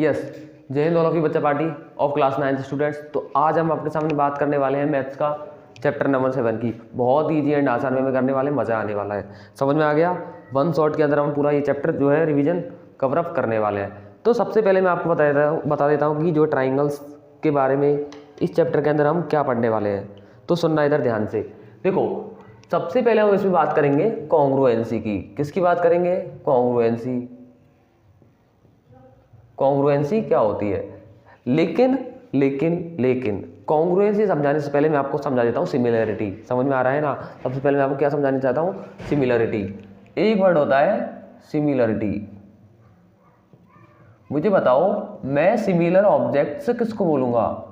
Yes, जय Hind all of you बच्चा party of class 9 students. तो आज हम अपने सामने बात करने वाले हैं मैथ्स का चैप्टर नंबर 7 की। बहुत ईजी एंड आसान वे में करने वाले, मज़ा आने वाला है। समझ में आ गया? वन शॉट के अंदर हम पूरा ये चैप्टर जो है रिवीजन कवर अप करने वाले हैं। तो सबसे पहले मैं आपको बता देता हूँ कि जो ट्राइंगल्स के बारे में इस चैप्टर के अंदर हम क्या पढ़ने वाले हैं। तो सुनना इधर ध्यान से। देखो, सबसे पहले हम इसमें बात करेंगे कॉन्ग्रुएंसी की। किसकी बात करेंगे? कॉन्ग्रुएंसी। कॉन्ग्रुएंसी क्या होती है? लेकिन कॉन्ग्रुएंसी समझाने से पहले मैं आपको समझा देता हूँ सिमिलरिटी। समझ में आ रहा है ना? सबसे पहले मैं आपको क्या समझाना चाहता हूँ? सिमिलरिटी। एक वर्ड होता है सिमिलरिटी। मुझे बताओ, मैं सिमिलर ऑब्जेक्ट से किसको बोलूँगा?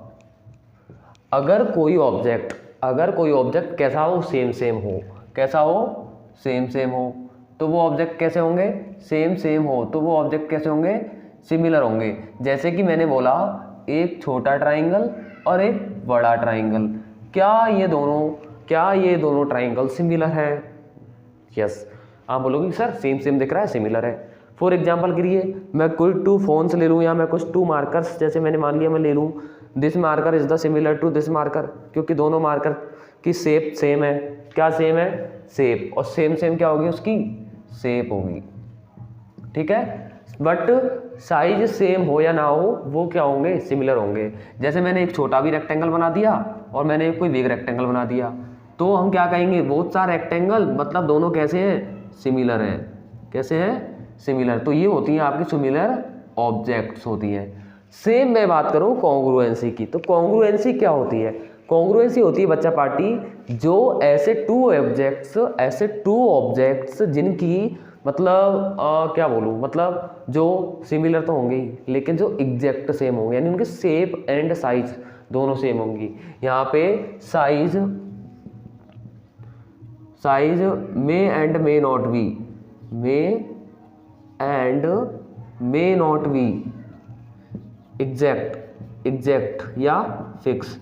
अगर कोई ऑब्जेक्ट कैसा हो? सेम हो। कैसा हो? सेम हो। तो वो ऑब्जेक्ट कैसे होंगे? सेम हो। तो वो ऑब्जेक्ट कैसे होंगे? सिमिलर होंगे। जैसे कि मैंने बोला, एक छोटा ट्राइंगल और एक बड़ा ट्राइंगल। क्या ये दोनों ट्राइंगल सिमिलर है? यस। आप बोलोगे सर सेम दिख रहा है, सिमिलर है। फॉर एग्जाम्पल के लिए मैं कोई 2 फोन्स ले लूँ या मैं कुछ 2 मार्कर्स, जैसे मैंने मान लिया मैं ले लूँ this marker is the similar to this marker, क्योंकि दोनों मार्कर की शेप सेम है। क्या सेम है? शेप। और सेम क्या होगी? उसकी शेप होगी। ठीक है, बट साइज सेम हो या ना हो, वो क्या होंगे? सिमिलर होंगे। जैसे मैंने एक छोटा भी रेक्टेंगल बना दिया और मैंने कोई बिग रेक्टेंगल बना दिया, तो हम क्या कहेंगे? बोथ आर रेक्टेंगल, मतलब दोनों कैसे हैं? सिमिलर हैं। कैसे हैं? सिमिलर। तो ये होती है आपकी सिमिलर ऑब्जेक्ट्स होती है। सेम मैं बात करूं कॉन्ग्रुएंसी की, तो कॉन्ग्रुएंसी क्या होती है? कॉन्ग्रुएंसी होती है बच्चा पार्टी, जो ऐसे टू ऑब्जेक्ट्स जिनकी मतलब क्या बोलूँ, मतलब जो सिमिलर तो होंगे ही, लेकिन जो एग्जैक्ट सेम होंगे, यानी उनके शेप एंड साइज दोनों सेम होंगी। यहाँ पे size may and may not be exact या फिक्स।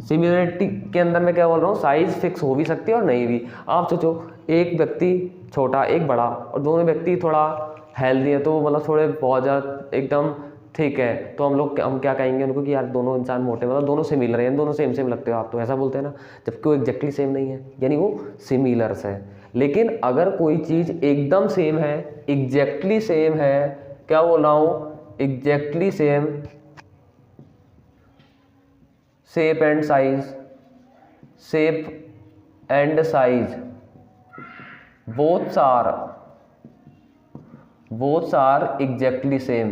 सिमिलरिटी के अंदर मैं क्या बोल रहा हूँ? साइज फिक्स हो भी सकती है और नहीं भी। आप सोचो, एक व्यक्ति छोटा एक बड़ा और दोनों व्यक्ति थोड़ा हेल्दी है, तो मतलब थोड़े बहुत ज़्यादा एकदम ठीक है, तो हम क्या कहेंगे उनको कि यार दोनों इंसान मोटे, मतलब दोनों सिमिलर हैं, दोनों सेम लगते हो आप, तो ऐसा बोलते हैं ना। जबकि वो एग्जैक्टली सेम नहीं है, यानी वो सिमिलर्स है। लेकिन अगर कोई चीज़ एकदम सेम है, एग्जैक्टली सेम है, क्या बोल रहा हूँ? Exactly same, shape and size both are exactly same।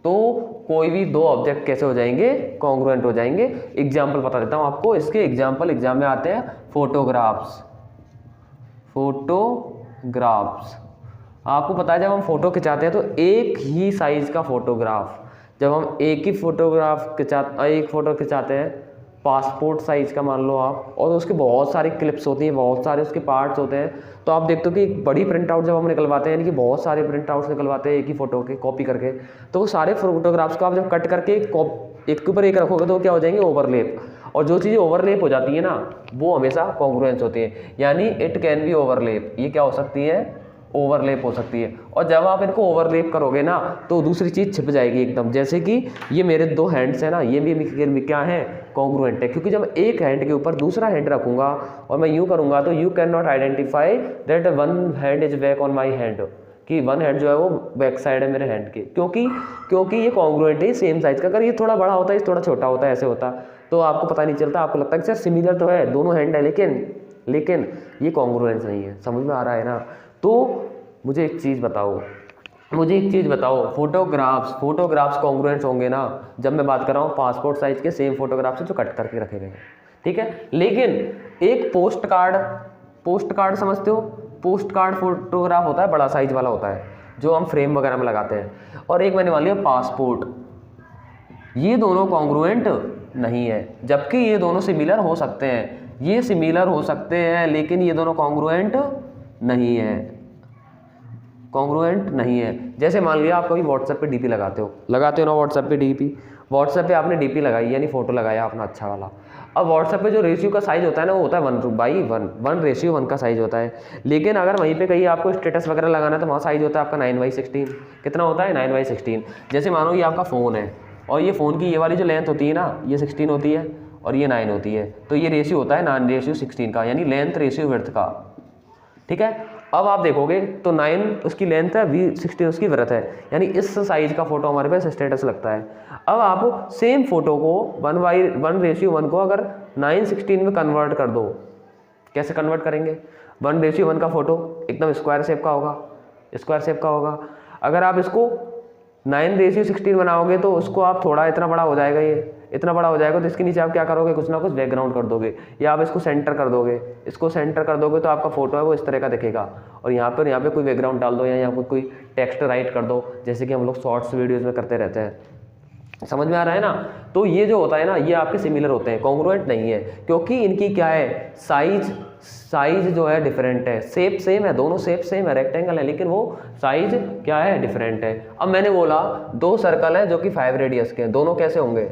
तो कोई भी दो ऑब्जेक्ट कैसे हो जाएंगे? कॉन्ग्रुएंट हो जाएंगे। एग्जाम्पल बता देता हूँ आपको इसके। एग्जाम्पल एग्जाम में आते हैं फोटोग्राफ्स। आपको पता है, जब हम फोटो खिंचाते हैं तो एक ही साइज का फोटोग्राफ, जब हम एक फोटो खिंचाते हैं, पासपोर्ट साइज का मान लो आप, और उसके बहुत सारी क्लिप्स होती हैं, बहुत सारे उसके पार्ट्स होते हैं, तो आप देखते हो कि एक बड़ी प्रिंट आउट जब हम निकलवाते हैं, यानी कि बहुत सारे प्रिंट आउट्स निकलवाते हैं एक ही फोटो के कॉपी करके, तो वो सारे फोटोग्राफ्स को आप जब कट करके एक के ऊपर एक रखोगे तो क्या हो जाएंगे? ओवरलेप। और जो चीज़ें ओवरलेप हो जाती है ना, वो हमेशा कॉन्ग्रुएंस होती है, यानी इट कैन बी ओवरलेप। ये क्या हो सकती है? ओवरलेप हो सकती है। और जब आप इनको ओवरलेप करोगे ना, तो दूसरी चीज़ छिप जाएगी एकदम। जैसे कि ये मेरे 2 हैंड्स हैं ना, ये भी क्या है? कॉन्ग्रुएंट है, क्योंकि जब एक हैंड के ऊपर दूसरा हैंड रखूंगा और मैं यूँ करूँगा, तो you can not identify that one hand is back on my hand, कि वन हैंड जो है वो बैक साइड है मेरे हैंड के, क्योंकि ये कॉन्ग्रुएंट है, सेम साइज का। अगर ये थोड़ा बड़ा होता है, थोड़ा छोटा होता है, ऐसे होता, तो आपको पता नहीं चलता, आपको लगता है कि सर सिमिलर तो है, दोनों हैंड है, लेकिन ये कॉन्ग्रुएंस नहीं है। समझ में आ रहा है ना? तो मुझे एक चीज़ बताओ, फोटोग्राफ्स कॉन्ग्रुएंस होंगे ना, जब मैं बात कर रहा हूँ पासपोर्ट साइज के सेम फोटोग्राफ से जो कट करके रखे गए हैं, ठीक है। लेकिन एक पोस्ट कार्ड समझते हो? पोस्ट कार्ड फोटोग्राफ होता है, बड़ा साइज वाला होता है, जो हम फ्रेम वगैरह में लगाते हैं, और एक मैंने मान लिया पासपोर्ट। ये दोनों कॉन्ग्रुएंट नहीं है, जबकि ये दोनों सिमिलर हो सकते हैं। ये सिमिलर हो सकते हैं, लेकिन ये दोनों कॉन्ग्रुएंट नहीं है। जैसे मान लिया आप कभी व्हाट्सएप पे डीपी लगाते हो ना, व्हाट्सएप पे आपने डीपी लगाई, यानी फोटो लगाया अपना अच्छा वाला। अब व्हाट्सएप पे जो रेशियो का साइज होता है ना वो होता है 1/1, 1:1 का साइज होता है। लेकिन अगर वहीं पे कहीं आपको स्टेटस वगैरह लगाना है तो वहाँ साइज होता है आपका 9/16। कितना होता है? 9/16। जैसे मानो ये आपका फ़ोन है और ये फ़ोन की ये वाली जो लेंथ होती है ना ये 16 होती है और ये 9 होती है, तो ये रेशियो होता है 9:16 का, यानी लेंथ रेशियो विड्थ का। ठीक है, अब आप देखोगे तो 9 उसकी लेंथ है, 16 उसकी विड्थ है, यानी इस साइज का फोटो हमारे पास स्टेटस लगता है। अब आप सेम फोटो को 1:1 को अगर 9:16 में कन्वर्ट कर दो, कैसे कन्वर्ट करेंगे? 1:1 का फोटो एकदम स्क्वायर शेप का होगा, स्क्वायर शेप का होगा। अगर आप इसको 9:16 बनाओगे तो उसको आप थोड़ा इतना बड़ा हो जाएगा, ये इतना बड़ा हो जाएगा, तो इसके नीचे आप क्या करोगे? कुछ ना कुछ बैकग्राउंड कर दोगे, या आप इसको सेंटर कर दोगे। इसको सेंटर कर दोगे तो आपका फोटो है वो इस तरह का दिखेगा, और यहाँ पे कोई बैकग्राउंड डाल दो या यहाँ पर कोई टेक्स्ट राइट कर दो, जैसे कि हम लोग शॉर्ट्स वीडियोज़ में करते रहते हैं। समझ में आ रहा है ना? तो ये जो होता है ना ये आपके सिमिलर होते हैं, कॉन्ग्रुएंट नहीं है, क्योंकि इनकी क्या है? साइज जो है डिफरेंट है। शेप सेम है, दोनों शेप सेम है, रेक्टेंगल है, लेकिन वो साइज क्या है? डिफरेंट है। अब मैंने बोला 2 सर्कल हैं जो कि 5 रेडियस के हैं, दोनों कैसे होंगे?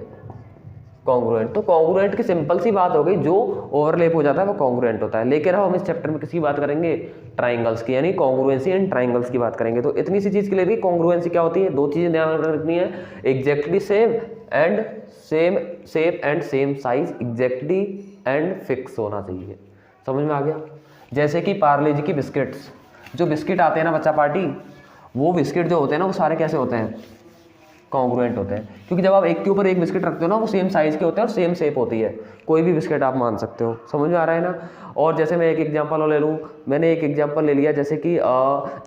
कॉन्ग्रुएंट। तो कॉन्ग्रुएंट की सिंपल सी बात हो गई, जो ओवरलैप हो जाता है वो कॉन्ग्रुएंट होता है। लेकिन हम इस चैप्टर में किसकी बात करेंगे? ट्राइंगल्स की, यानी कॉन्ग्रुएंसी एंड ट्राइंगल्स की बात करेंगे। तो इतनी सी चीज़ क्लियर की कॉन्ग्रुएंसी क्या होती है, 2 चीज़ें ध्यान रखनी है, exactly same and same shape and same size, exactly and fix होना चाहिए। समझ में आ गया? जैसे कि पार्ले जी की बिस्किट्स, जो बिस्किट आते हैं ना बच्चा पार्टी, वो बिस्किट जो होते हैं ना वो सारे कैसे होते हैं? कॉन्ग्रुएंट होते हैं, क्योंकि जब आप एक के ऊपर एक बिस्किट रखते हो ना वो सेम साइज के होते हैं और सेम शेप होती है। कोई भी बिस्किट आप मान सकते हो। समझ में आ रहा है ना? और जैसे मैं एक एग्जांपल और ले लूँ, मैंने एक एग्जांपल ले लिया, जैसे कि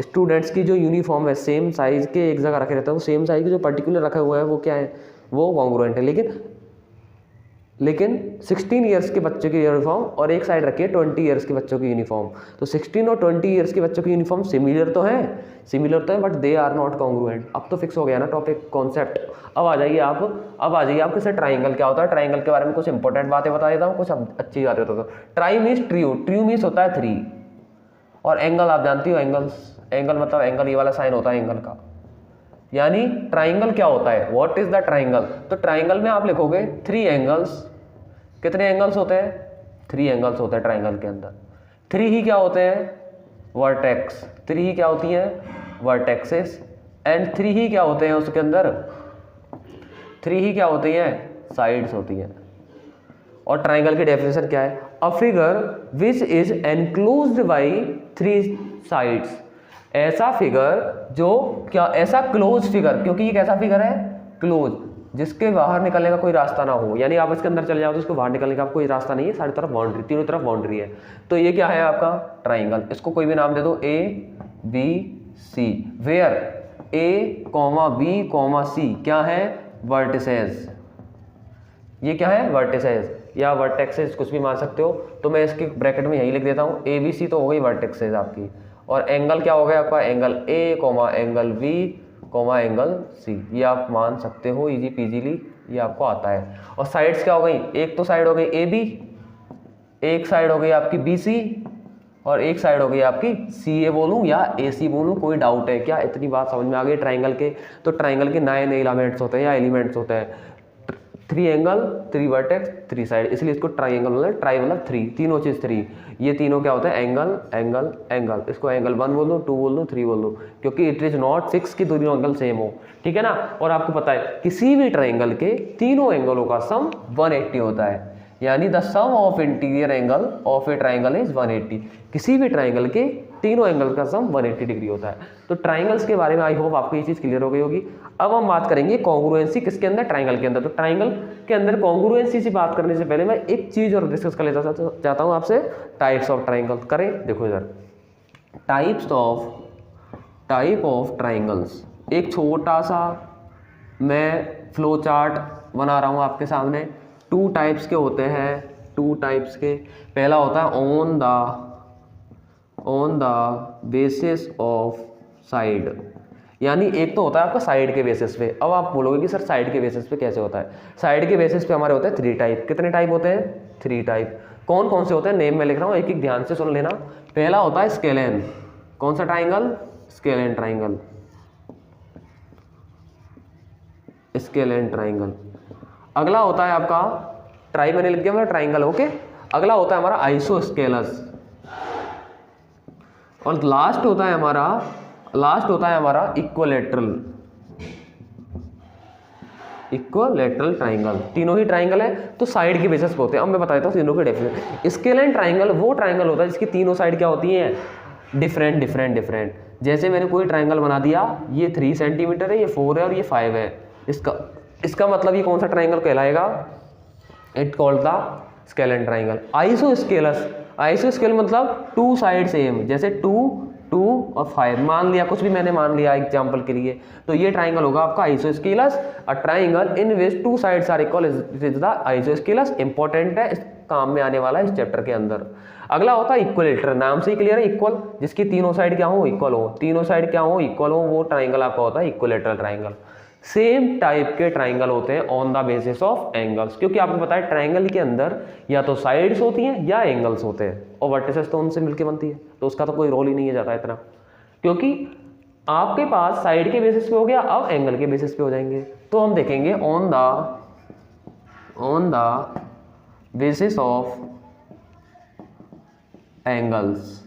स्टूडेंट्स की जो यूनिफॉर्म है सेम साइज के एक जगह रखे रहते हैं, वो सेम साइज के जो पर्टिकुलर रखे हुए हैं वो क्या है? वो कॉन्ग्रुएंट है। लेकिन 16 ईयर्स के बच्चों की यूनिफॉर्म और एक साइड रखिए 20 ईयर्स के बच्चों की यूनिफॉर्म, तो 16 और 20 ईयर्स के बच्चों की यूनिफॉर्म सिमिलर तो है but they are not congruent. अब तो फिक्स हो गया ना टॉपिक, कॉन्सेप्ट। अब आ जाइए आप किसे ट्राइंगल क्या होता है, ट्राइंगल के बारे में कुछ इंपॉर्टेंट बातें बता देता हूँ, कुछ अच्छी बातें बता देता हूँ। ट्राई मीन्स ट्रू मीन्स होता है 3, और एंगल आप जानती हो, एंगल मतलब एंगल ये वाला साइन होता है एंगल का। यानी ट्राइंगल क्या होता है? What is the triangle? तो ट्राइंगल में आप लिखोगे 3 एंगल्स। कितने एंगल्स होते हैं? 3 एंगल्स होते हैं ट्राइंगल के अंदर। 3 ही क्या होते हैं? वर्टेक्स। 3 ही क्या होती हैं? वर्टेक्सेस। एंड 3 ही क्या होते हैं उसके अंदर? 3 ही क्या होती हैं? साइड्स होती हैं। और ट्राइंगल की डेफिनेशन क्या है? A figure which is enclosed by 3 sides. ऐसा फिगर जो क्या, ऐसा क्लोज फिगर, क्योंकि ये कैसा फिगर है? क्लोज, जिसके बाहर निकलने का कोई रास्ता ना हो, यानी आप इसके अंदर चले जाओ तो उसको बाहर निकलने का कोई रास्ता नहीं है, सारी तरफ बाउंड्री, तीनों तरफ बाउंड्री है। तो ये क्या है आपका? ट्राइंगल। इसको कोई भी नाम दे दो, ABC, वेयर A,B,C क्या है? वर्टिसेस। ये क्या है? वर्टिसेस या वर्टेक्सेस, कुछ भी मान सकते हो। तो मैं इसके ब्रैकेट में यही लिख देता हूँ, ABC तो हो गई वर्टेक्सेस आपकी, और एंगल क्या हो गया आपका? Angle A, angle B, angle C। ये आप मान सकते हो इजी पीजीली, ये आपको आता है। और साइड्स क्या हो गई? एक तो साइड हो गई AB, एक साइड हो गई आपकी BC, और एक साइड हो गई आपकी CA बोलूँ या AC बोलूँ, कोई डाउट है क्या? इतनी बात समझ में आ गई ट्राइंगल के? तो ट्राइंगल के 9 एलिमेंट्स होते हैं या एलिमेंट्स होते हैं, 3 एंगल, 3 वर्टेक्स, 3 साइड, इसलिए इसको ट्राइंगल मतलब ट्राई मतलब 3, तीनों चीज़ 3। ये तीनों क्या होते हैं? Angle angle angle. इसको एंगल 1 बोल दूँ, 2 बोल दूँ, 3 बोल दूँ, क्योंकि इट इज नॉट फिक्स कि दोनों एंगल सेम हो। ठीक है ना? और आपको पता है किसी भी ट्राइंगल के तीनों एंगलों का सम 180 होता है, यानी the sum of interior angle of a triangle is 180। किसी भी ट्राइंगल के तीनों एंगल का सम 180 डिग्री होता है। तो ट्राइंगल्स के बारे में आई होप आपको ये चीज़ क्लियर हो गई होगी। अब हम बात करेंगे कॉन्ग्रुएंसी किसके अंदर? ट्राइंगल के अंदर। तो ट्राइंगल के अंदर कॉन्ग्रुएंसी से बात करने से पहले मैं एक चीज़ और डिस्कस कर लेता चाहता हूँ आपसे, टाइप्स ऑफ ट्राइंगल। करें, देखो इधर, टाइप ऑफ ट्राइंगल्स। एक छोटा सा मैं फ्लो चार्ट बना रहा हूँ आपके सामने। 2 टाइप्स के होते हैं, 2 टाइप्स के। पहला होता है on the basis of side, यानी एक तो होता है आपका साइड के बेसिस पे। अब आप बोलोगे कि सर साइड के बेसिस पे कैसे होता है? साइड के बेसिस पे हमारे होते हैं 3 टाइप। कितने टाइप होते हैं? 3 टाइप। कौन कौन से होते हैं? नेम में लिख रहा हूँ, एक एक ध्यान से सुन लेना। पहला होता है स्केलेन। कौन सा triangle? Scalene triangle. Scalene triangle. अगला होता है आपका ट्राई मैंने लिख दिया मेरा ट्राइंगल, ओके। अगला होता है हमारा आइसोस्केलस, और लास्ट होता है हमारा इक्वलेटरल ट्राइंगल। तीनों ही ट्राइंगल है तो साइड के बेसिस पे होते हैं। अब मैं बता देता हूँ तीनों के डेफिनेशन। स्केलेन ट्राइंगल वो ट्राइंगल होता है जिसकी तीनों साइड क्या होती हैं, डिफरेंट। जैसे मैंने कोई ट्राइंगल बना दिया, ये 3 सेंटीमीटर है, ये 4 है और ये 5 है, इसका मतलब ये कौन सा ट्राइंगल कहलाएगा, it called the scalene triangle. आइसोस्केल मतलब 2 साइड सेम, जैसे 2 और 5 मान लिया, कुछ भी मैंने मान लिया एग्जांपल के लिए, तो ये ट्राइंगल होगा आपका isosceles. A triangle in which 2 sides are equal is the isosceles. Important है, इस काम में आने वाला है इस चैप्टर के अंदर। अगला होता है इक्वलेटरल, नाम से ही क्लियर है, इक्वल, जिसकी तीनों साइड क्या हो, इक्वल हो, वो ट्राइंगल आपका होता है इक्वलेटरल ट्राइंगल। सेम टाइप के ट्राइंगल होते हैं on the basis of angles, क्योंकि आपको पता है ट्राइंगल के अंदर या तो साइड्स होती हैं या एंगल्स होते हैं, और वर्टिसेस तो उनसे मिलकर बनती है, तो उसका तो कोई रोल ही नहीं है जाता इतना, क्योंकि आपके पास साइड के बेसिस पे हो गया, अब एंगल के बेसिस पे हो जाएंगे। तो हम देखेंगे on the basis of angles,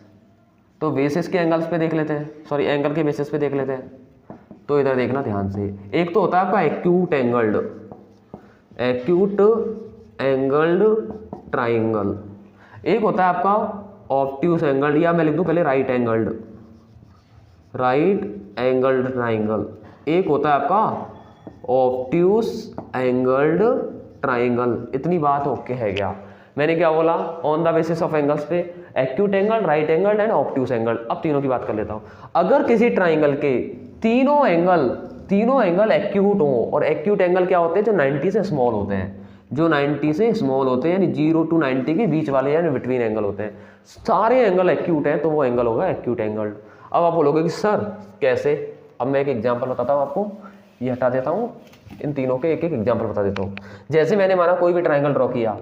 तो बेसिस के एंगल्स पे देख लेते हैं, सॉरी एंगल के बेसिस पे देख लेते हैं। तो इधर देखना ध्यान से, एक तो होता है आपका एक्यूट एंगल्ड ट्राइंगल, एक होता है आपका ऑब्ट्यूस एंगल्ड, या मैं लिख दूं पहले राइट एंगल्ड ट्राइंगल, एक होता है आपका ऑब्ट्यूस एंगल्ड ट्राइंगल। इतनी बात ओके है क्या? मैंने क्या बोला, on the basis of angles पे acute angle, right angle and obtuse angle. अब तीनों की बात कर लेता हूं। अगर किसी ट्राइंगल के तीनों एंगल एक्यूट हो, और एक्यूट एंगल क्या होते हैं, जो 90 से स्मॉल होते हैं, यानी 0 to 90 के बीच वाले, यानी बिटवीन एंगल होते हैं। सारे एंगल एक्यूट हैं तो वो एंगल होगा एक्यूट एंगल। अब आप बोलोगे कि सर कैसे? अब मैं एक एग्जांपल बताता हूँ आपको, ये हटा देता हूँ, इन तीनों के एक एग्जांपल बता देता हूँ। जैसे मैंने माना कोई भी ट्राइंगल ड्रॉ किया,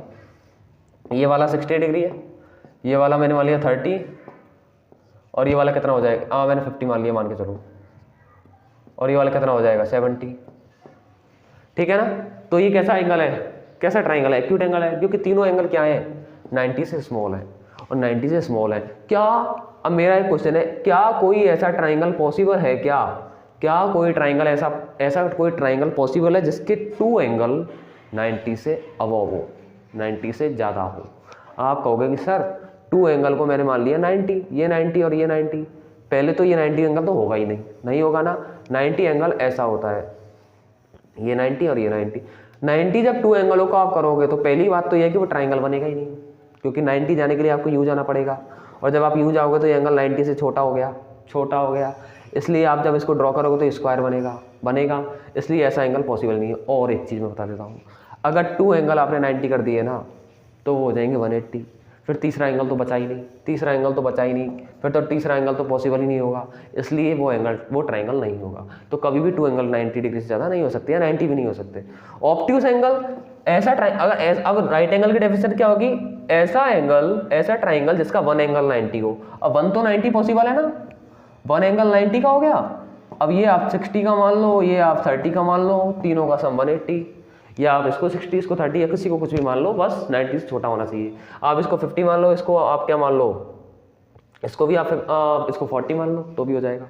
ये वाला 60 डिग्री है, ये वाला मैंने मान लिया 30, और ये वाला कितना हो जाएगा, मैंने 50 मान लिया, मान के चलो, और ये वाला कितना हो जाएगा 70, ठीक है ना। तो ये कैसा एंगल है, कैसा ट्राइंगल है, एक्यूट एंगल है, क्योंकि तीनों एंगल क्या है, 90 से स्मॉल है, और 90 से स्मॉल है। क्या, अब मेरा एक क्वेश्चन है, क्या कोई ऐसा ट्राइंगल पॉसिबल है, क्या कोई ट्राइंगल ऐसा कोई ट्राइंगल पॉसिबल है जिसके 2 एंगल 90 से अबव हो, 90 से ज़्यादा हो? आप कहोगे कि सर 2 एंगल को मैंने मान लिया 90, ये 90 और ये 90, पहले तो ये 90 एंगल तो होगा ही नहीं होगा ना। 90 एंगल ऐसा होता है, ये 90 और ये 90 जब 2 एंगलों को आप करोगे तो पहली बात तो यह है कि वो ट्राइंगल बनेगा ही नहीं, क्योंकि 90 जाने के लिए आपको यूँ जाना पड़ेगा, और जब आप यूँ जाओगे तो ये एंगल 90 से छोटा हो गया, इसलिए आप जब इसको ड्रॉ करोगे तो स्क्वायर बनेगा, इसलिए ऐसा एंगल पॉसिबल नहीं है। और एक चीज़ मैं बता देता हूँ, अगर 2 एंगल आपने 90 कर दिए ना तो वो हो जाएंगे 180, फिर तीसरा एंगल तो बचा ही नहीं, फिर तो तीसरा एंगल तो पॉसिबल ही नहीं होगा, इसलिए वो ट्राइंगल नहीं होगा। तो कभी भी 2 एंगल 90 डिग्री से ज़्यादा नहीं हो सकते, या 90 भी नहीं हो सकते। ऑब्ट्यूस एंगल ऐसा अब राइट एंगल की डेफिनेशन क्या होगी, ऐसा ट्राइंगल जिसका 1 एंगल 90 हो। अब 1 तो 90 पॉसिबल है ना, 1 एंगल 90 का हो गया। अब ये आप 60 का मान लो, ये आप 30 का मान लो, तीनों का सम 180, या आप इसको 60, इसको 30, या किसी को कुछ भी मान लो, बस 90 से छोटा होना चाहिए। आप इसको 50 मान लो, इसको आप क्या मान लो, इसको भी आप इसको 40 मान लो, तो भी हो जाएगा।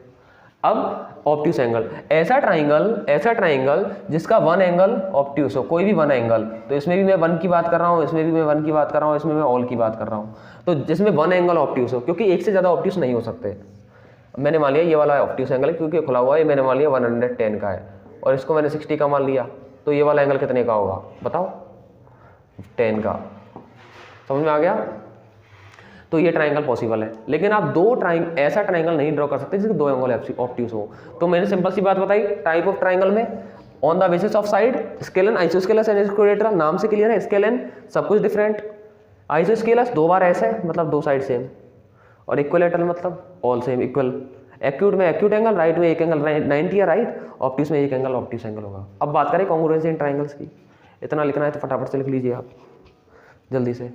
अब ऑब्ट्यूस एंगल, ऐसा ट्राइंगल जिसका 1 एंगल ऑब्ट्यूस हो, कोई भी 1 एंगल, तो इसमें भी मैं 1 की बात कर रहा हूँ, इसमें भी मैं 1 की बात कर रहा हूँ, इसमें मैं ऑल की बात कर रहा हूँ, तो जिसमें 1 एंगल ऑब्ट्यूस हो, क्योंकि एक से ज़्यादा ऑब्ट्यूस नहीं हो सकते। मैंने मान लिया ये वाला ऑब्ट्यूस एंगल है क्योंकि खुला हुआ है, मैंने मान लिया 110 का है, और इसको मैंने 60 का मान लिया, तो ये वाला एंगल कितने का होगा बताओ, 10 का। समझ में आ गया? तो ये ट्राइंगल पॉसिबल है, लेकिन आप ऐसा ट्राइंगल नहीं ड्रॉ कर सकते जिसके 2 एंगल ऑब्ट्यूस हो। तो मैंने सिंपल सी बात बताई, टाइप ऑफ ट्राइंगल में on the basis of side, scalene, isosceles and equilateral. नाम से क्लियर है, स्केलेन सब कुछ डिफरेंट, आइसोस्केलस 2 बार ऐसा है मतलब 2 साइड सेम, और इक्विलेटरल मतलब ऑल सेम इक्वल। एक्यूट में एक्यूट एंगल, राइट में एक एंगल 90 या राइट, ऑब्ट्यूस में एक एंगल ऑब्ट्यूस एंगल होगा। अब बात करें कॉन्ग्रुएंसी इन ट्राइंगल्स की, इतना लिखना है तो फटाफट से लिख लीजिए आप जल्दी से।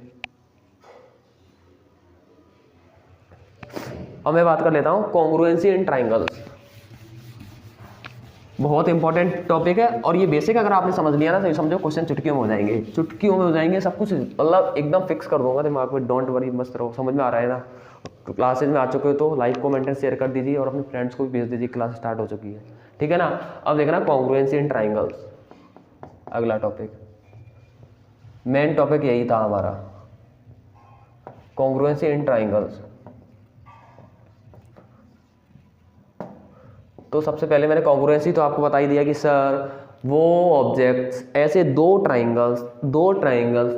अब मैं बात कर लेता हूं कॉन्ग्रुएंसी इन ट्राइंगल्स। बहुत इंपॉर्टेंट टॉपिक है और ये बेसिक अगर आपने समझ लिया ना तो ये समझो क्वेश्चन चुटकियों में हो जाएंगे, चुटकियों में हो जाएंगे सब कुछ, मतलब एकदम फिक्स कर दूंगा दिमाग में। डोंट वरी, मस्त रहो। समझ में आ रहा है ना? क्लासेज में आ चुके हो तो लाइक कमेंट एंड शेयर कर दीजिए और अपने फ्रेंड्स को भी भेज दीजिए, क्लास स्टार्ट हो चुकी है, ठीक है ना? अब देखना कॉन्ग्रुएंसी इन ट्राइंगल्स, अगला टॉपिक, मेन टॉपिक यही था हमारा, कॉन्ग्रुएंसी इन ट्राइंगल्स। तो सबसे पहले मैंने कॉन्ग्रुएंसी तो आपको बता ही दिया कि सर वो ऑब्जेक्ट्स, ऐसे दो ट्राइंगल्स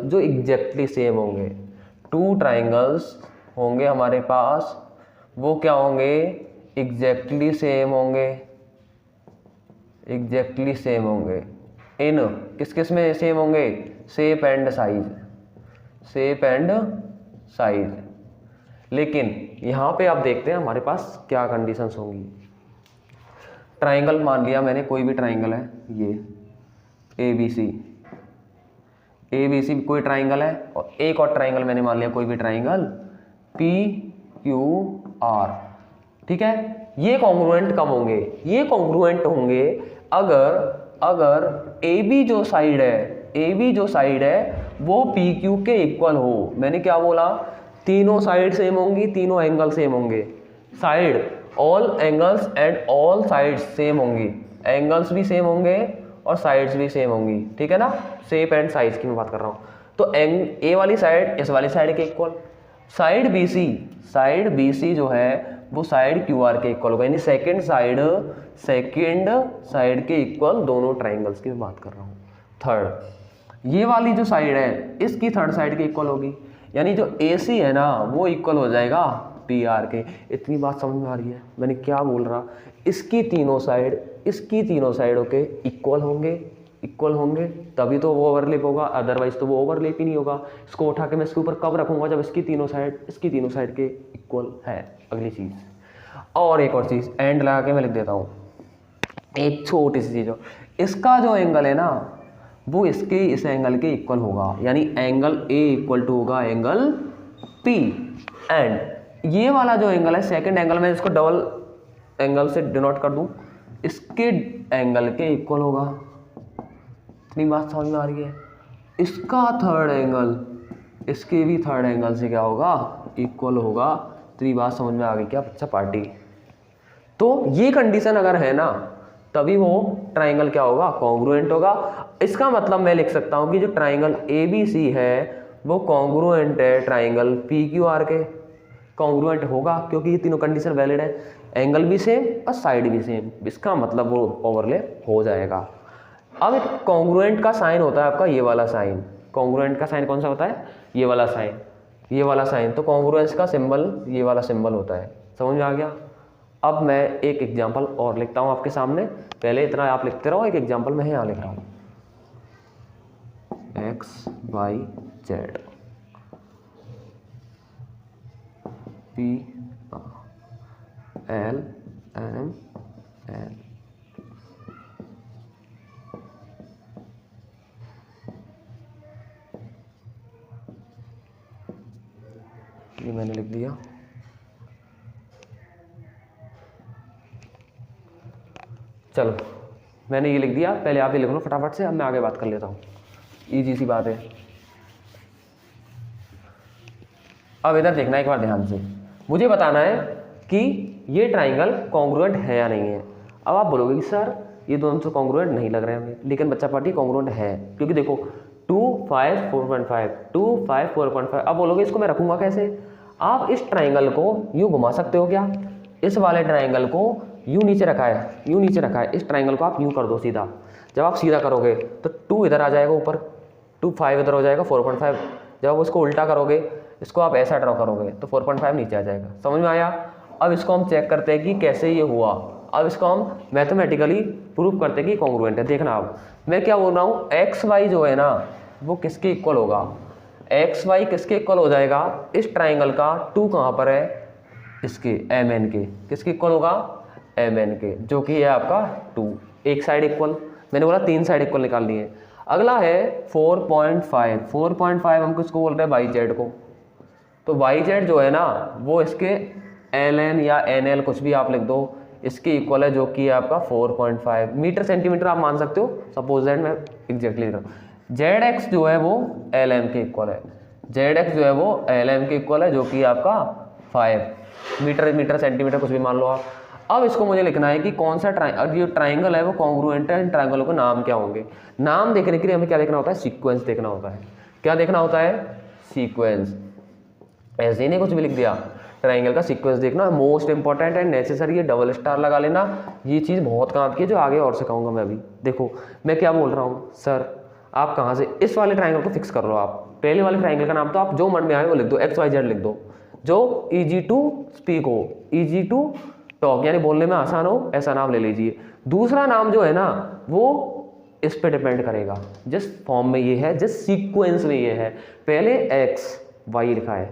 जो एग्जैक्टली सेम होंगे, टू ट्राइंगल्स होंगे हमारे पास, वो क्या होंगे? एग्जैक्टली सेम होंगे, एग्जैक्टली सेम होंगे। इन किस किस में सेम होंगे? Shape and size, shape and size. लेकिन यहाँ पे आप देखते हैं हमारे पास क्या कंडीशंस होंगी। ट्राइंगल मान लिया मैंने, कोई भी ट्राइंगल है, ये ए बी सी कोई ट्राइंगल है, और एक और ट्राइंगल मैंने मान लिया कोई भी ट्राइंगल पी क्यू आर, ठीक है? ये कॉन्ग्रुएंट कब होंगे? ये कॉन्ग्रुएंट होंगे अगर ए बी जो साइड है वो पी क्यू के इक्वल हो। मैंने क्या बोला? तीनों साइड सेम होंगी, तीनों एंगल सेम होंगे, side all angles and all sides same होंगी, एंगल्स भी सेम होंगे और साइड्स भी सेम होंगी, ठीक है ना? शेप एंड साइज की मैं बात कर रहा हूँ। तो ए वाली साइड इस वाली साइड के इक्वल, साइड बी सी जो है वो साइड क्यू आर के इक्वल होगा, यानी सेकेंड साइड के इक्वल दोनों ट्राइंगल्स की मैं बात कर रहा हूँ। थर्ड, ये वाली जो साइड है इसकी थर्ड साइड के इक्वल होगी, यानी जो ए सी है ना वो इक्वल हो जाएगा पी आर के। इतनी बात समझ में आ रही है मैंने क्या बोल रहा? इसकी तीनों साइडों के इक्वल होंगे तभी तो वो ओवरलैप होगा, अदरवाइज तो वो ओवरलैप ही नहीं होगा। इसको उठा के मैं इसके ऊपर कब रखूंगा? जब इसकी तीनों साइड के इक्वल है। अगली चीज, और एक और चीज एंड लगा के मैं लिख देता हूँ, एक छोटी सी चीज, इसका जो एंगल है ना वो इस एंगल के इक्वल होगा, यानी एंगल ए इक्वल टू होगा एंगल पी, एंड ये वाला जो एंगल है सेकंड एंगल, मैं इसको डबल एंगल से डिनोट कर दूं, इसके एंगल के इक्वल होगा। इतनी बात समझ में आ रही है? इसका थर्ड एंगल इसके भी थर्ड एंगल से क्या होगा? इक्वल होगा। इतनी बात समझ में आ गई क्या बच्चा पार्टी? तो ये कंडीशन अगर है ना तभी वो ट्राइंगल क्या होगा? कॉन्ग्रुएंट होगा। इसका मतलब मैं लिख सकता हूँ कि जो ट्राइंगल ए बी सी है वो कॉन्ग्रुएंट है ट्राइंगल पी क्यू आर के, कॉन्ग्रुएंट होगा क्योंकि ये तीनों कंडीशन वैलिड है, एंगल भी सेम और साइड भी सेम, इसका मतलब वो ओवरलैप हो जाएगा। अब एक कॉन्ग्रुएंट का साइन होता है आपका ये वाला साइन, कॉन्ग्रुएंट का साइन कौन सा होता है? ये वाला साइन, तो कॉन्ग्रुएंस का सिंबल ये वाला सिंबल होता है। समझ में आ गया? अब मैं एक एग्जांपल और लिखता हूँ आपके सामने, पहले इतना आप लिखते रहो, एक एग्जांपल मैं यहाँ लिख रहा हूँ, X Y Z P L M L, ये मैंने लिख दिया। चलो मैंने ये लिख दिया, पहले आप ये लिख लो फटाफट से, अब मैं आगे बात कर लेता हूँ, इजी सी बात है। अब इधर देखना एक बार ध्यान से, मुझे बताना है कि ये ट्राइंगल कॉन्ग्रुएंट है या नहीं है। अब आप बोलोगे कि सर ये दोनों से कॉन्ग्रुएंट नहीं लग रहे हैं, लेकिन बच्चा पार्टी कॉन्ग्रुएंट है, क्योंकि देखो 2 5 4.5 2 5 4.5। अब बोलोगे इसको मैं रखूंगा कैसे? आप इस ट्राइंगल को यूँ घुमा सकते हो क्या? इस वाले ट्राइंगल को यूँ नीचे रखा है, इस ट्राइंगल को आप यूँ कर दो सीधा। जब आप सीधा करोगे तो 2 इधर आ जाएगा ऊपर, 2 5 इधर हो जाएगा 4.5। जब आप उसको उल्टा करोगे, इसको आप ऐसा ड्रॉ करोगे तो 4.5 नीचे आ जाएगा। समझ में आया? अब इसको हम चेक करते हैं कि कैसे ये हुआ। अब इसको हम मैथमेटिकली प्रूव करते हैं कि कॉन्ग्रुएंट है। देखना अब मैं क्या बोल रहा हूँ, एक्स वाई जो है ना वो किसके इक्वल होगा? एक्स वाई किसके इक्वल हो जाएगा? इस ट्राइंगल का 2 कहाँ पर है? इसके एम एन के, किसके इक्वल होगा? एम एन के, जो कि है आपका 2। एक साइड इक्वल, मैंने बोला 3 साइड इक्वल निकाल लिए। अगला है 4.5 हम किसको बोल रहे हैं? वाई जेड को। तो वाई जेड जो है ना वो इसके एल एन या एन एल कुछ भी आप लिख दो, इसके इक्वल है जो कि आपका 4.5 मीटर सेंटीमीटर आप मान सकते हो। सपोज दैट मैं एग्जैक्टली लिख रहा हूँ, जेड एक्स जो है वो एल एम के इक्वल है, जेड एक्स जो है वो एल एम के इक्वल है जो कि आपका 5 मीटर सेंटीमीटर कुछ भी मान लो आप। अब इसको मुझे लिखना है कि कौन सा जो ट्राइंगल है वो कॉन्ग्रुएंट है, इन ट्राइंगलों के नाम क्या होंगे। नाम देखने के लिए हमें क्या देखना होता है, सीक्वेंस देखना होता है। क्या देखना होता है, सीक्वेंस। ऐसे ही नहीं कुछ भी लिख दिया, ट्राइंगल का सीक्वेंस देखना मोस्ट इंपॉर्टेंट एंड नेसेसरी है, डबल स्टार लगा लेना, ये चीज़ बहुत काम की है जो आगे और सिखाऊंगा मैं अभी। देखो मैं क्या बोल रहा हूँ, सर आप कहाँ से इस वाले ट्राइंगल को फिक्स कर लो, आप पहले वाले ट्राइंगल का नाम तो आप जो मन में आए वो लिख दो, एक्स वाई जेड लिख दो, जो ईजी टू स्पीक हो, ईजी टू टॉक यानी बोलने में आसान हो, ऐसा नाम ले लीजिए। दूसरा नाम जो है ना वो इस पे डिपेंड करेगा, जिस फॉर्म में ये है, जिस सीक्वेंस में ये है। पहले एक्स वाई लिखा है,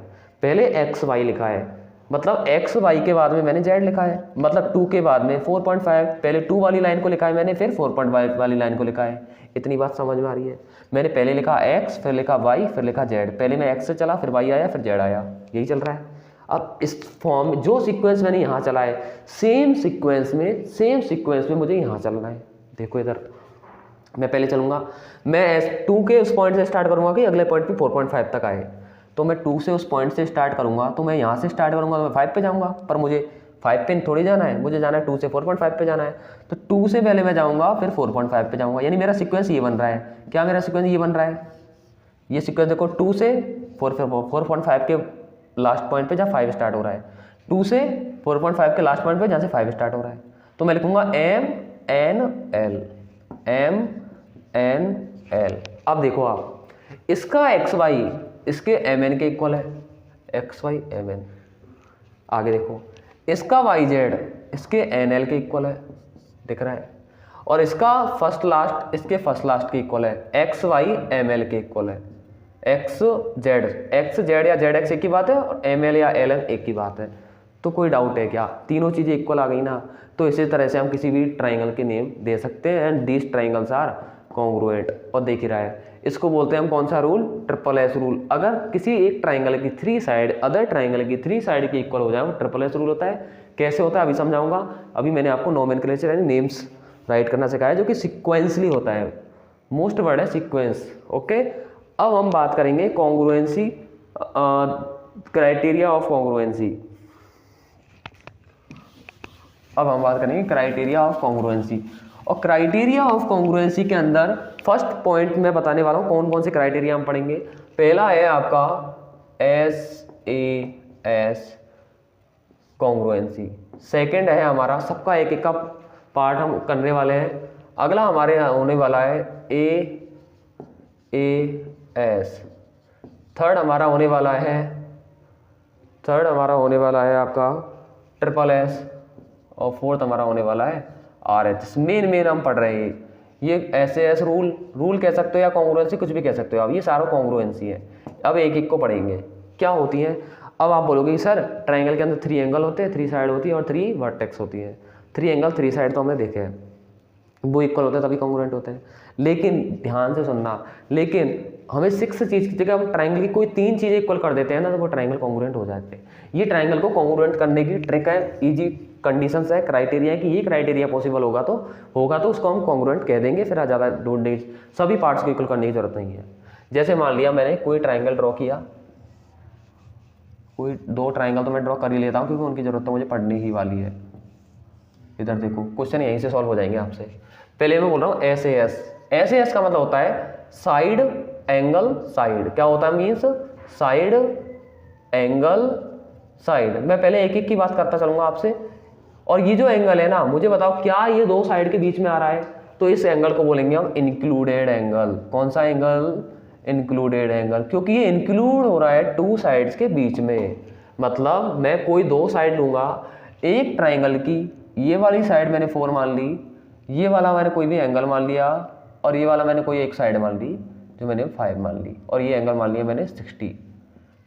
पहले एक्स वाई लिखा है, मतलब एक्स वाई के बाद में मैंने जेड लिखा है, मतलब 2 के बाद में 4.5, पहले 2 वाली लाइन को लिखा है मैंने, फिर 4.5 वाली लाइन को लिखा है। इतनी बात समझ में आ रही है। मैंने पहले लिखा एक्स, फिर लिखा वाई, फिर लिखा जेड, पहले मैं एक्स से चला, फिर वाई आया, फिर जेड आया, यही चल रहा है। अब इस फॉर्म में जो सीक्वेंस मैंने यहाँ चला है, सेम सीक्वेंस में मुझे यहाँ चलना है। देखो इधर मैं पहले चलूँगा, मैं 2 के उस पॉइंट से स्टार्ट करूँगा कि अगले पॉइंट पे 4.5 तक आए, तो मैं 2 से उस पॉइंट से स्टार्ट करूँगा, तो मैं यहाँ से स्टार्ट करूँगा तो मैं 5 पे जाऊँगा, पर मुझे 5 पे थोड़ी जाना है, मुझे जाना है 2 से 4.5 पे जाना है। तो 2 से पहले मैं जाऊँगा, फिर 4.5 पे जाऊँगा, यानी मेरा सीक्वेंस ये बन रहा है। क्या मेरा सीक्वेंस ये बन रहा है, ये सीक्वेंस देखो 2 से 4.5 के लास्ट पॉइंट पे जहाँ 5 स्टार्ट हो रहा है, 2 से 4.5 के लास्ट पॉइंट पे जहाँ से 5 स्टार्ट हो रहा है, तो मैं लिखूँगा M N L, M N L. अब देखो आप, इसका एक्स वाई इसके एम एन के इक्वल है, एक्स वाई एम एन। आगे देखो, इसका वाई जेड इसके एन एल के इक्वल है, दिख रहा है, और इसका फर्स्ट लास्ट इसके फर्स्ट लास्ट के इक्वल है, एक्स वाई एम एल के इक्वल है। एक्स जेड या जेड एक्स एक ही बात है, और एम एल या एल एम एक ही बात है। तो कोई डाउट है क्या, तीनों चीज़ें इक्वल आ गई ना। तो इसी तरह से हम किसी भी ट्राइंगल के नेम दे सकते हैं, and these triangles are congruent. और देख ही रहा है, इसको बोलते हैं हम कौन सा रूल, ट्रिपल एस रूल। अगर किसी एक ट्राइंगल की 3 साइड अदर ट्राइंगल की 3 साइड के इक्वल हो जाए वो ट्रिपल एस रूल होता है। कैसे होता है अभी समझाऊंगा। अभी मैंने आपको नोमेनक्लेचर यानी नेम्स राइट करना सिखाया, जो कि सिक्वेंसली होता है। मोस्ट वर्ड है सीक्वेंस। ओके, अब हम बात करेंगे कॉन्ग्रुएंसी, क्राइटेरिया ऑफ कॉन्ग्रुएंसी। अब हम बात करेंगे क्राइटेरिया ऑफ कॉन्ग्रुएंसी। और क्राइटेरिया ऑफ कॉन्ग्रुएंसी के अंदर फर्स्ट पॉइंट मैं बताने वाला हूँ कौन कौन से क्राइटेरिया हम पढ़ेंगे। पहला है आपका SAS कॉन्ग्रुएंसी। सेकंड है हमारा, सबका एक एक का पार्ट हम करने वाले हैं। अगला हमारे यहाँ होने वाला है AAS। थर्ड हमारा होने वाला है आपका ट्रिपल एस। और फोर्थ हमारा होने वाला है RH। मेन हम पढ़ रहे हैं ये SAS रूल कह सकते हो या कॉन्ग्रुएंसी, कुछ भी कह सकते हो आप, ये सारा कॉन्ग्रुएंसी है। अब एक एक को पढ़ेंगे क्या होती है। अब आप बोलोगे कि सर ट्राइंगल के अंदर 3 एंगल होते हैं, 3 साइड होती है और 3 वर्टेक्स होती है। 3 एंगल 3 साइड तो हमने देखे हैं, वो इक्वल होते हैं तभी कॉन्ग्रुएंट होते हैं। लेकिन ध्यान से सुनना, लेकिन हमें 6 चीज़ की जगह हम ट्राइंगल की कोई 3 चीज़ें इक्वल कर देते हैं ना, तो वो ट्राइंगल कॉन्ग्रुएंट हो जाते हैं। ये ट्राइंगल को कॉन्ग्रुएंट करने की ट्रिक है, इजी कंडीशंस है, क्राइटेरिया है कि ये क्राइटेरिया पॉसिबल होगा तो उसको हम कॉन्ग्रुएंट कह देंगे। फिर ज़्यादा ढूंढने सभी पार्ट्स को इक्वल करने की जरूरत नहीं है। जैसे मान लिया मैंने कोई ट्राइंगल ड्रॉ किया, कोई 2 ट्राइंगल तो मैं ड्रॉ कर ही लेता हूँ क्योंकि उनकी जरूरत तो मुझे पढ़ने ही वाली है। इधर देखो क्वेश्चन यहीं से सॉल्व हो जाएंगे आपसे। पहले मैं बोल रहा हूँ SAS का मतलब होता है साइड एंगल साइड। क्या होता है मीन्स साइड एंगल साइड। मैं पहले एक एक की बात करता चलूंगा आपसे। और ये जो एंगल है ना, मुझे बताओ क्या ये 2 साइड के बीच में आ रहा है, तो इस एंगल को बोलेंगे हम इंक्लूडेड एंगल। कौन सा एंगल, इंक्लूडेड एंगल, क्योंकि ये इंक्लूड हो रहा है 2 साइड्स के बीच में। मतलब मैं कोई 2 साइड लूंगा एक ट्राइंगल की, ये वाली साइड मैंने 4 मान ली, ये वाला मैंने कोई भी एंगल मान लिया, और ये वाला मैंने कोई एक साइड मान ली जो मैंने 5 मान ली, और ये एंगल मान लिया मैंने 60।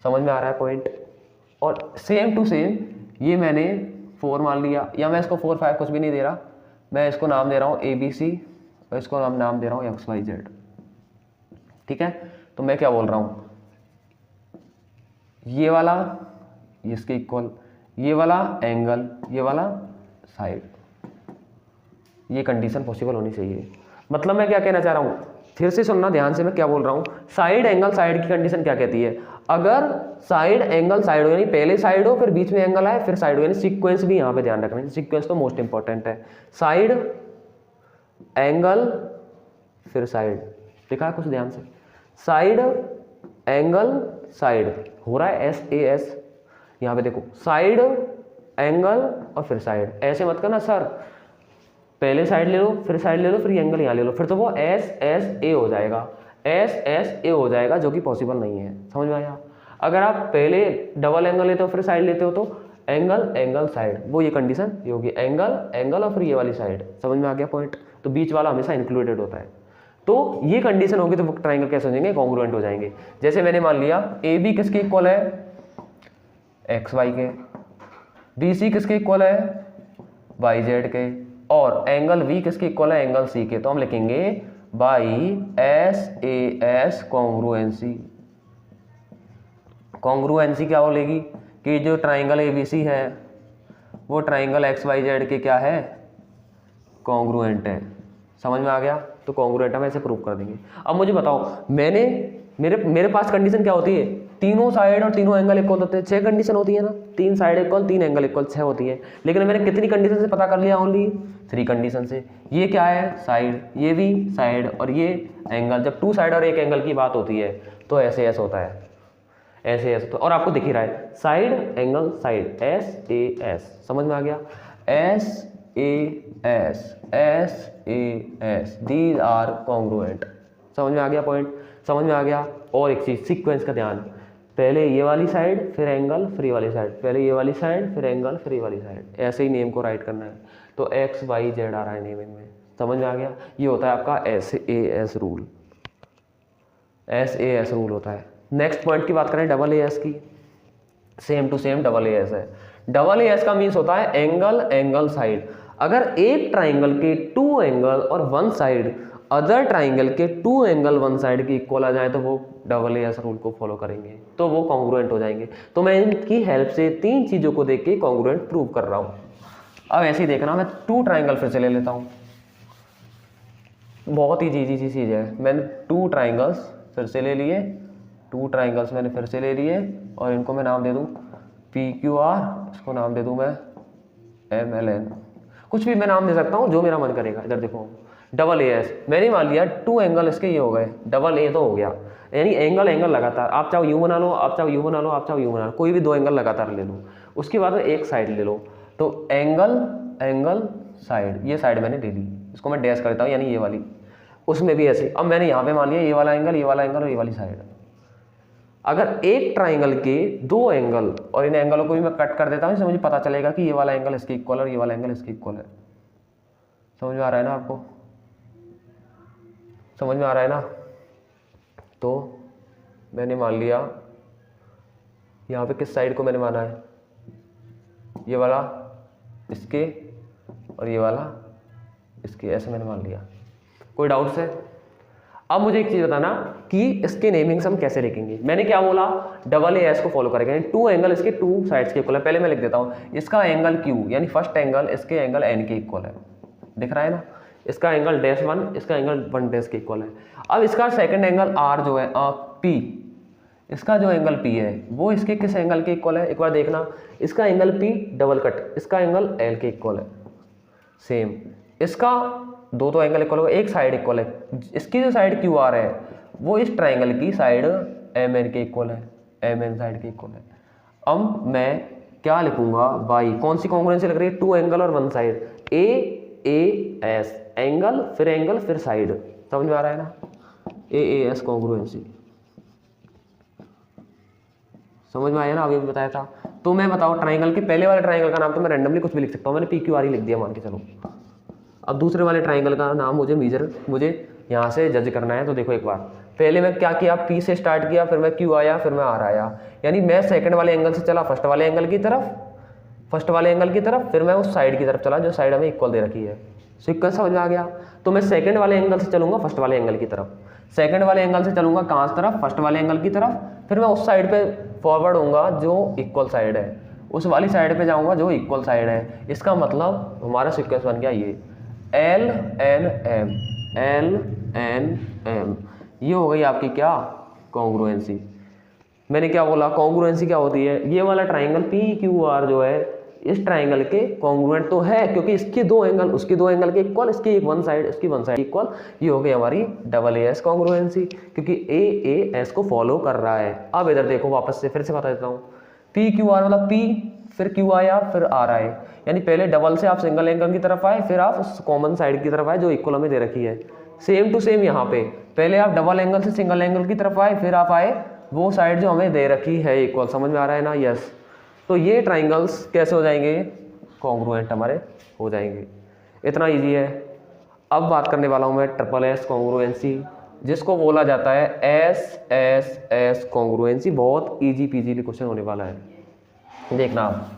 समझ में आ रहा है पॉइंट। और सेम टू सेम ये मैंने 4 मान लिया, या मैं इसको 4 5 कुछ भी नहीं दे रहा, मैं इसको नाम दे रहा हूँ ABC और इसको नाम दे रहा हूँ XYZ। ठीक है, तो मैं क्या बोल रहा हूँ, ये वाला इसके इक्वल, ये वाला एंगल, ये वाला साइड। ये कंडीशन पॉसिबल होनी चाहिए। मतलब मैं क्या कहना चाह रहा हूँ, फिर से सुनना ध्यान से मैं क्या बोल रहा हूँ। साइड एंगल साइड की कंडीशन क्या कहती है, अगर साइड एंगल साइड हो यानी पहले साइड हो फिर बीच में एंगल आए फिर साइड हो, यानी सीक्वेंस भी यहाँ पे ध्यान रखना है, सीक्वेंस तो मोस्ट इंपॉर्टेंट है। साइड एंगल फिर साइड, लिखा है कुछ ध्यान से, साइड एंगल साइड हो रहा है SAS, यहाँ पे देखो साइड एंगल और फिर साइड, ऐसे मत करना सर पहले साइड ले लो फिर साइड ले लो फिर एंगल यहाँ ले लो, फिर तो वो SSA हो जाएगा, SSA हो जाएगा, जो कि पॉसिबल नहीं है। समझ में आया। अगर आप पहले डबल एंगल लेते हो फिर साइड लेते हो तो एंगल एंगल साइड, वो ये कंडीशन ये होगी, एंगल एंगल और फिर ये वाली साइड। समझ में आ गया पॉइंट। तो बीच वाला हमेशा इंक्लूडेड होता है। तो ये कंडीशन होगी तो ट्राइंगल कैसे हो जाएंगे, कॉन्ग्रुएंट हो जाएंगे। जैसे मैंने मान लिया AB किसके इक्वल है, XY के, BC किसके इक्वल है, YZ के, और एंगल V किसके इक्वल है, एंगल C के। तो हम लिखेंगे बाई SAS कॉन्ग्रुएंसी। कॉन्ग्रुएंसी क्या बोलेगी कि जो ट्राइंगल ABC है वो ट्राइंगल XYZ के क्या है, कॉन्ग्रुएंट है। समझ में आ गया। तो कॉन्ग्रुएंट हम ऐसे प्रूव कर देंगे। अब मुझे बताओ, मेरे पास कंडीशन क्या होती है, तीनों साइड और तीनों एंगल इक्वल होते हैं, 6 कंडीशन होती है ना, 3 साइड इक्वल 3 एंगल इक्वल 6 होती है। लेकिन मैंने कितनी कंडीशन से पता कर लिया, ओनली 3 कंडीशन से। ये क्या है, साइड, ये भी साइड और ये एंगल। जब 2 साइड और 1 एंगल की बात होती है तो SAS होता है, SAS होता है। और आपको दिख ही रहा है साइड एंगल साइड, SAS। समझ में आ गया, SAS दीज आर कॉन्ग्रुएंट। समझ में आ गया पॉइंट, समझ में आ गया। और एक चीज, सीक्वेंस का ध्यान, पहले ये वाली साइड फिर एंगल फिर ये वाली साइड, पहले ये वाली साइड फिर एंगल फिर ये वाली साइड, ऐसे ही नेम को राइट करना है। तो XYZ आ रहा है नेमिंग में। समझ में आ गया। ये होता है आपका SAS रूल, SAS रूल होता है। नेक्स्ट पॉइंट की बात करें AA की, सेम टू सेम AA है। AA का मीन्स होता है एंगल एंगल साइड। अगर एक ट्राइंगल के 2 एंगल और 1 साइड अदर ट्राइंगल के 2 एंगल 1 साइड की इक्वल आ जाए तो वो AA रूल को फॉलो करेंगे, तो वो कॉन्ग्रुएंट हो जाएंगे। तो मैं इनकी हेल्प से 3 चीज़ों को देख के कॉन्ग्रुएंट प्रूव कर रहा हूँ। अब ऐसे ही देखना, मैं 2 ट्राइंगल फिर से ले लेता हूँ, बहुत ही इजी चीज़ है। मैंने 2 ट्राइंगल्स फिर से ले लिए, 2 ट्राइंगल्स मैंने फिर से ले लिए और इनको मैं नाम दे दूँ PQR, इसको नाम दे दूँ मैं MLN, कुछ भी मैं नाम दे सकता हूँ जो मेरा मन करेगा। इधर देखो AAS, मैंने मान लिया 2 एंगल इसके ये हो गए, AA तो हो गया, यानी एंगल एंगल लगातार। आप चाहो यू बना लो, आप चाहो यू बना लो, आप चाहो यू बना लो, कोई भी 2 एंगल लगातार ले लो। उसके बाद में एक साइड ले लो, तो एंगल एंगल साइड, ये साइड मैंने ले ली, इसको मैं डैश करता हूँ, यानी ये वाली। उसमें भी ऐसे, अब मैंने यहाँ पे मान लिया ये वाला एंगल, ये वाला एंगल और ये वाली साइड। अगर एक ट्राइंगल के 2 एंगल और इन एंगलों को भी मैं कट कर देता हूँ, इससे मुझे पता चलेगा कि ये वाला एंगल इसके इक्वल और ये वाला एंगल इसके इक्वल है। समझ में आ रहा है ना आपको, समझ में आ रहा है ना। तो मैंने मान लिया यहाँ पे किस साइड को मैंने माना है, ये वाला इसके और ये वाला इसके, ऐसे मैंने मान लिया। कोई डाउट्स है। अब मुझे एक चीज़ बताना कि इसके नेमिंग्स हम कैसे लिखेंगे। मैंने क्या बोला, AA को फॉलो करेंगे, 2 एंगल इसके 2 साइड्स के इक्वल है। पहले मैं लिख देता हूँ, इसका एंगल Q यानी फर्स्ट एंगल इसके एंगल N के इक्वल है, दिख रहा है ना। इसका एंगल -1 इसका एंगल 1 के इक्वल है। अब इसका सेकंड एंगल R जो है P, इसका जो एंगल P है वो इसके किस एंगल के इक्वल है, एक बार देखना। इसका एंगल P डबल कट, इसका एंगल L के इक्वल है। सेम इसका दो एंगल इक्वल हो, एक साइड इक्वल है। इसकी जो साइड QR है वो इस ट्राइंगल की साइड MN के इक्वल है, MN साइड के इक्वल है। अब मैं क्या लिखूंगा, बाई कौन सी कॉन्ग्रुएंसी लग रही है, 2 एंगल और 1 साइड, AAS एंगल फिर साइड। समझ में आ रहा है ना, AAS कॉन्ग्रुएंसी। समझ में आया ना, अभी बताया था। तो मैं बताओ ट्राइंगल के पहले वाले ट्राइंगल का नाम तो मैं रैंडमली कुछ भी लिख सकता हूँ, मैंने PQR ही लिख दिया मान के चलो। अब दूसरे वाले ट्राइंगल का नाम मुझे यहाँ से जज करना है। तो देखो एक बार, पहले मैं क्या किया, P से स्टार्ट किया, फिर मैं Q आया, फिर मैं R आया, यानी मैं सेकंड वाले एंगल से चला फर्स्ट वाले एंगल की तरफ, फिर मैं उस साइड की तरफ चला जो साइड हमें इक्वल दे रखी है। सीक्वेंस समझ में आ गया। तो मैं सेकंड वाले एंगल से चलूंगा फर्स्ट वाले एंगल की तरफ, सेकंड वाले एंगल से चलूंगा कहाँ की तरफ, फर्स्ट वाले एंगल की तरफ, फिर मैं उस साइड पे फॉरवर्ड होऊंगा जो इक्वल साइड है, उस वाली साइड पे जाऊंगा जो इक्वल साइड है। इसका मतलब हमारा सीक्वेंस बन गया ये L N M, L N M, ये हो गई आपकी क्या कॉन्ग्रुएंसी। मैंने क्या बोला, कॉन्ग्रुएंसी क्या होती है, ये वाला ट्राइंगल पी क्यू आर जो है इस ट्राइंगल के कॉन्ग्रुएंट तो है, क्योंकि इसके दो एंगल, उसके दो एंगल के इक्वल, इसकी एक वन साइड, इसकी वन साइड इक्वल, ये हो गई हमारी डबल एस कॉन्ग्रुएंसी, क्योंकि ए एस को फॉलो कर रहा है। अब इधर देखो, वापस से फिर से बता देता हूँ, पी क्यू आर मतलब पी फिर क्यू आया फिर आर आए, यानी पहले डबल से आप सिंगल एंगल की तरफ आए, फिर आप उस कॉमन साइड की तरफ आए जो इक्वल हमें दे रखी है। सेम टू सेम यहाँ पे पहले आप डबल एंगल से सिंगल एंगल की तरफ आए, फिर आप आए वो साइड जो हमें दे रखी है इक्वल। समझ में आ रहा है ना? यस। तो ये ट्राइंगल्स कैसे हो जाएंगे, कॉन्ग्रुएंट हमारे हो जाएंगे। इतना इजी है। अब बात करने वाला हूँ मैं ट्रिपल एस कॉन्ग्रुएंसी, जिसको बोला जाता है एस एस एस कॉन्ग्रुएंसी। बहुत इजी पीजीली क्वेश्चन होने वाला है, देखना आप।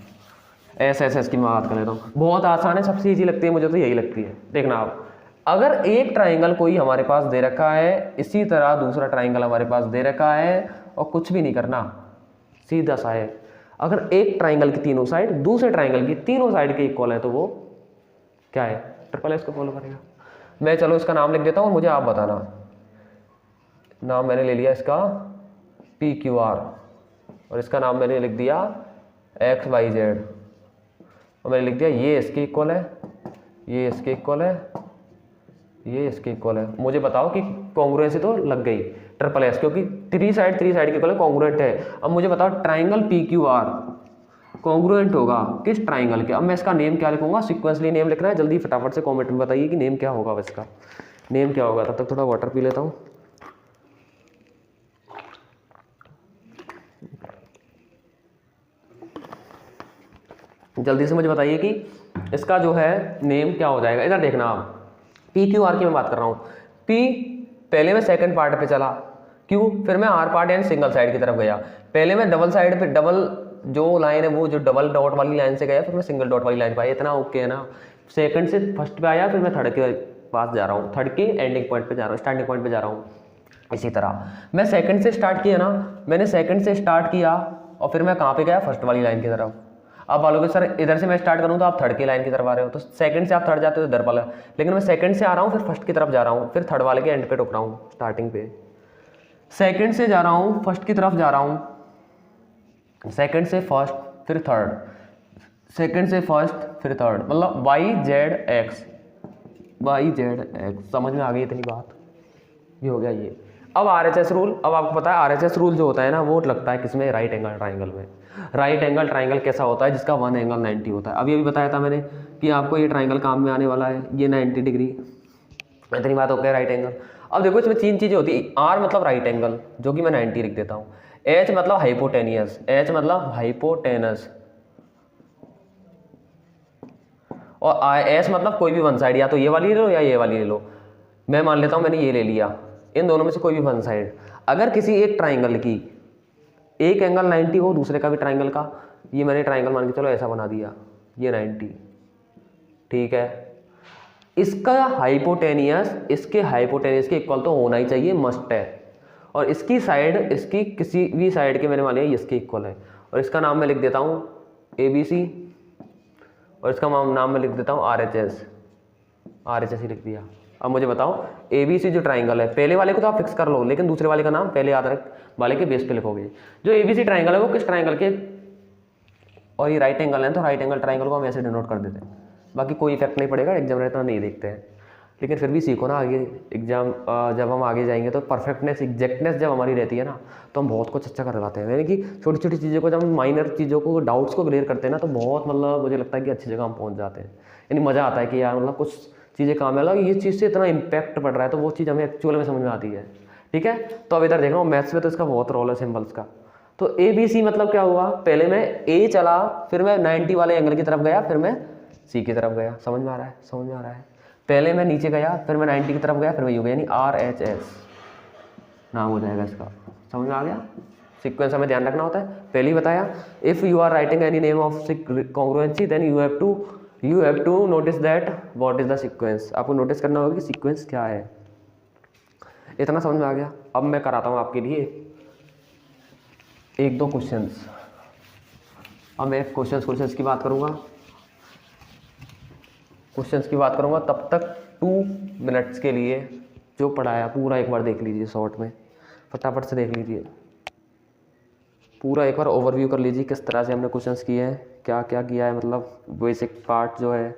एस एस एस की मैं बात कर लेता हूँ, बहुत आसान है, सबसे इजी लगती है मुझे तो यही लगती है। देखना आप, अगर एक ट्राइंगल कोई हमारे पास दे रखा है, इसी तरह दूसरा ट्राइंगल हमारे पास दे रखा है, और कुछ भी नहीं करना, सीधा सा है। अगर एक ट्राइंगल की तीनों साइड दूसरे ट्राइंगल की तीनों साइड के इक्वल है तो वो क्या है, ट्रिपल एस को फॉलो करेगा। मैं चलो इसका नाम लिख देता हूँ, मुझे आप बताना। नाम मैंने ले लिया इसका पी क्यू आर, और इसका नाम मैंने लिख दिया एक्स वाई जेड, और मैंने लिख दिया ये इसके इक्वल है, ये इसके इक्वल है, ये इसके इक्वल है। मुझे बताओ कि कॉन्ग्रुएंसी तो लग गई ट्रिपल एस, क्योंकि थ्री साइड के इक्वल कॉन्ग्रुएंट है। अब मुझे बताओ triangle P Q R congruent होगा किस ट्राइंगल के। अब मैं इसका नेम क्या लिखूंगा, सिक्वेंसली नेम लिखना है। जल्दी फटाफट से कमेंट में बताइए कि नेम क्या होगा, अब इसका नेम क्या होगा। तब तक थोड़ा वाटर पी लेता हूँ। जल्दी से मुझे बताइए कि इसका जो है नेम क्या हो जाएगा। इधर देखना आप, पी क्यू आर की मैं बात कर रहा हूँ। पी पहले मैं सेकंड पार्ट पे चला, क्यू फिर मैं आर पार्ट यानी सिंगल साइड की तरफ गया। पहले मैं डबल साइड पे, डबल जो लाइन है वो जो डबल डॉट वाली लाइन से गया, फिर मैं सिंगल डॉट वाली लाइन पे आया। इतना ओके है ना? सेकंड से फर्स्ट पे आया, फिर मैं थर्ड के पास जा रहा हूँ, थर्ड के एंडिंग पॉइंट पे जा रहा हूँ, स्टार्टिंग पॉइंट पे जा रहा हूँ। इसी तरह मैं सेकंड से स्टार्ट किया ना, मैंने सेकंड से स्टार्ट किया और फिर मैं कहाँ पे गया, फर्स्ट वाली लाइन की तरफ। अब बोलोगे सर इधर से मैं स्टार्ट करूँ तो आप थर्ड की लाइन की तरफ आ रहे हो, तो सेकंड से आप थर्ड जाते हो इधर वाला, लेकिन मैं सेकंड से आ रहा हूँ फिर फर्स्ट की तरफ जा रहा हूँ, फिर थर्ड वाले के एंड पे रुक रहा हूँ, स्टार्टिंग पे। सेकंड से जा रहा हूँ, फर्स्ट की तरफ जा रहा हूँ, सेकंड से फर्स्ट फिर थर्ड, सेकंड से फर्स्ट फिर थर्ड, मतलब Y Z X, Y Z X. समझ में आ गई इतनी बात? ये हो गया ये। अब RHS रूल, अब आपको पता है RHS रूल जो होता है ना, वो लगता है किसमें, राइट एंगल ट्राइंगल में। राइट एंगल ट्राइंगल कैसा होता है, जिसका वन एंगल 90 होता है। अभी अभी बताया था मैंने कि आपको ये ट्राइंगल काम में आने वाला है, ये 90 डिग्री। इतनी बात हो गई राइट एंगल। अब देखो इसमें तीन चीज़ें होती है। R मतलब राइट एंगल, जो कि मैं 90 लिख देता हूँ। H मतलब हाइपोटेनियस, H मतलब हाइपोटेनस, और S मतलब कोई भी वन साइड, या तो ये वाली ले लो या ये वाली ले लो। मैं मान लेता हूँ मैंने ये ले लिया, इन दोनों में से कोई भी वन साइड। अगर किसी एक ट्राइंगल की एक एंगल 90 हो, दूसरे का भी ट्राइंगल का, ये मैंने ट्राइंगल मान के चलो ऐसा बना दिया, ये 90, ठीक है। इसका हाइपोटेनियस इसके हाइपोटेनियस के इक्वल तो होना ही चाहिए, मस्ट है। और इसकी साइड इसकी किसी भी साइड के मैंने मान लिया इसके इक्वल है, और इसका नाम मैं लिख देता हूँ ABC, और इसका नाम मैं लिख देता हूँ RHS ही लिख दिया। अब मुझे बताओ ABC जो ट्राइंगल है, पहले वाले को तो आप फिक्स कर लो, लेकिन दूसरे वाले का नाम पहले याद रख वाले के बेस पे लिखोगे। जो ABC ट्राइंगल है वो किस ट्राइंगल के, और ये राइट एंगल है तो राइट एंगल ट्राइंगल को हम ऐसे डिनोट कर देते हैं। बाकी कोई इफेक्ट नहीं पड़ेगा, एग्जाम रहता नहीं देखते हैं, लेकिन फिर भी सीखो ना आगे एग्जाम जब हम आगे जाएंगे तो परफेक्टनेस एग्जैक्टनेस जब हमारी रहती है ना, तो हम बहुत कुछ अच्छा कर लगाते हैं। यानी कि छोटी छोटी चीज़ों को, जब हम माइनर चीज़ों को, डाउट्स को क्लियर करते हैं ना, तो बहुत मतलब मुझे लगता है कि अच्छी जगह हम पहुँच जाते हैं। यानी मज़ा आता है कि यार मतलब कुछ चीज़ें काम है, ये चीज़ से इतना इम्पैक्ट पड़ रहा है, तो वो चीज़ हमें एक्चुअल में समझ में आती है। ठीक है, तो अब इधर देख रहा हूँ मैथ्स में तो इसका बहुत रोल है सिंबल्स का। तो ABC मतलब क्या हुआ, पहले मैं A चला, फिर मैं 90 वाले एंगल की तरफ गया, फिर मैं C की तरफ गया। समझ में आ रहा है? समझ में आ रहा है। पहले मैं नीचे गया, फिर मैं 90 की तरफ गया, फिर मैं गया, यानी RHS नाम हो जाएगा इसका। समझ में आ गया? सीक्वेंस हमें ध्यान रखना होता है, पहले ही बताया। If you are writing any name of congruency then you have to notice that what is the sequence. आपको नोटिस करना होगा कि सीक्वेंस क्या है। इतना समझ में आ गया? अब मैं कराता हूँ आपके लिए एक दो क्वेश्चंस। अब मैं क्वेश्चंस की बात करूँगा। क्वेश्चंस की बात करूँगा, तब तक 2 मिनट्स के लिए जो पढ़ाया पूरा एक बार देख लीजिए, शॉर्ट में फटाफट से देख लीजिए, पूरा एक बार ओवरव्यू कर लीजिए किस तरह से हमने क्वेश्चंस किए हैं, क्या क्या किया है, मतलब बेसिक पार्ट जो है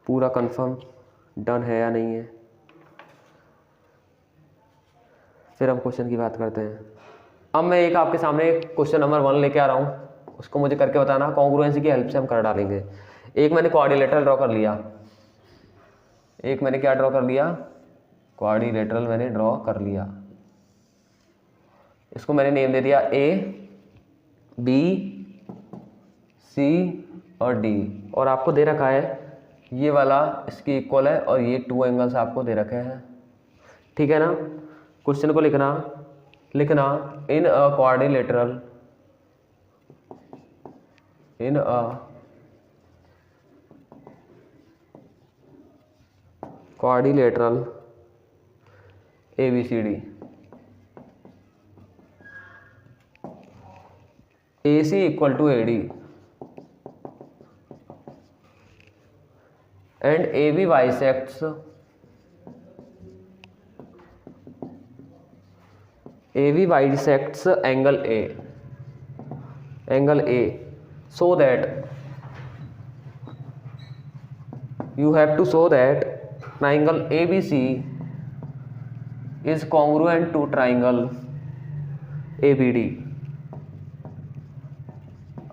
पूरा कंफर्म डन है या नहीं है। फिर हम क्वेश्चन की बात करते हैं। अब मैं एक आपके सामने क्वेश्चन नंबर 1 लेके आ रहा हूँ, उसको मुझे करके बताना, कॉन्ग्रुएंसी की हेल्प से हम कर डालेंगे। एक मैंने क्वाड्रिलेटरल ड्रॉ कर लिया, एक मैंने क्या ड्रॉ कर लिया, क्वाड्रिलेटरल मैंने ड्रॉ कर लिया। इसको मैंने नेम दे दिया A, B, C और D, और आपको दे रखा है ये वाला इसकी इक्वल है और ये 2 एंगल्स आपको दे रखे हैं, ठीक है ना। क्वेश्चन को लिखना in a quadrilateral, in a quadrilateral ABCD, AC equal to AD and AB bisects angle A, so that you have to show that triangle ABC is congruent to triangle ABD।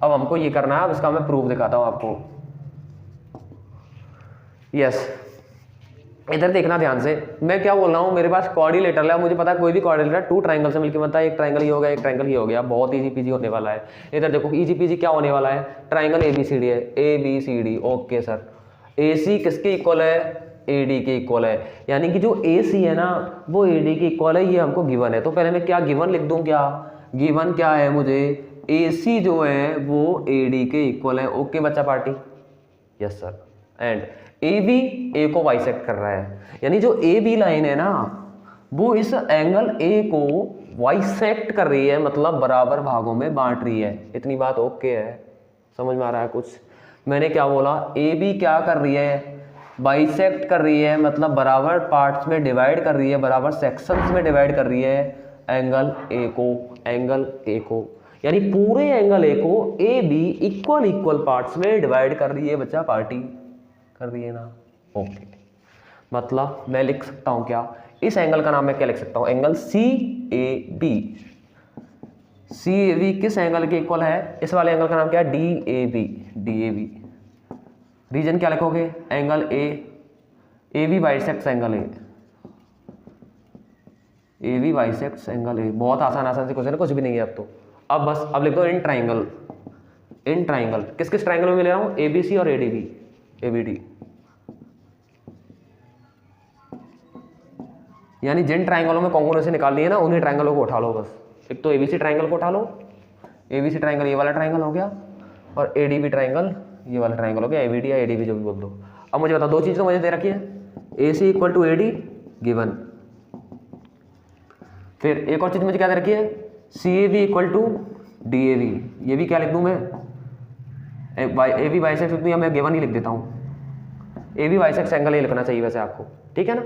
अब हमको ये करना है, अब इसका मैं प्रूफ दिखाता हूं आपको। यस, इधर देखना ध्यान से, मैं क्या बोल रहा हूँ, मेरे पास क्वाड्रिलेटरल है, मुझे पता है कोई भी क्वाड्रिलेटरल 2 ट्राइंगल से मिलकर बनता है, एक ट्राइंगल ही हो गया, एक ट्राइंगल ही हो गया, बहुत इजी पीजी होने वाला है। इधर देखो इजी पीजी क्या होने वाला है, ट्राइंगल ABCD है, ABCD, ओके सर। AC किसके इक्वल है, AD के इक्वल है, यानी कि जो AC है ना वो AD के इक्वल है, ये हमको गिवन है। तो पहले मैं क्या गिवन लिख दूं, क्या गिवन क्या है मुझे, AC जो है वो AD के इक्वल है, ओके बच्चा party, yes sir. And AB A को बाइसेक्ट कर रहा है, यानी जो AB लाइन है ना वो इस एंगल A को बाइसेक्ट कर रही है, मतलब बराबर भागों में बांट रही है। इतनी बात ओके है, समझ में आ रहा है कुछ। मैंने क्या बोला, AB क्या कर रही है, बाइसेक्ट कर रही है, मतलब बराबर पार्ट्स में डिवाइड कर रही है, बराबर सेक्शंस में डिवाइड कर रही है एंगल A को, यानी पूरे एंगल A को AB इक्वल पार्ट्स में डिवाइड कर रही है बच्चा पार्टी, कर रही है ना, ओके। मतलब मैं लिख सकता हूं क्या, इस एंगल का नाम मैं क्या लिख सकता हूं, एंगल CAB। CAB किस एंगल के इक्वल है, इस वाले एंगल का नाम क्या है, DAB। रीजन क्या लिखोगे, angle AB bisects angle AB bisects angle A। बहुत आसान से क्वेश्चन है, कुछ भी नहीं है अब तो। अब बस अब लिख दो इन ट्राइंगल किस किस ट्राइंगल में मिल रहा हूं, ABC और ABD, यानी जिन ट्राइंगलों में कॉन्ग्रुएंसी निकाल ली है ना उन्हीं ट्राइंगलों को उठा लो बस। एक तो ABC ट्राइंगल को उठा लो, ABC ट्राइंगल ये वाला ट्राइंगल हो गया, और ADB ट्राइंगल ये वाला ट्राइंगल हो गया, ABD या ADB जो भी बोल दो। अब मुझे बताओ, 2 चीज़ तो मुझे दे रखी है, AC equal to AD given, फिर एक और चीज़ मुझे क्या दे रखी है, CAB इक्वल टू DAB। ये भी क्या लिख दूँ मैं, AB बाइसेक्स लिख दूँ या मैं गिवन ही लिख देता हूँ, AB बाइसेक्स एंगल ये लिखना चाहिए वैसे आपको, ठीक है ना,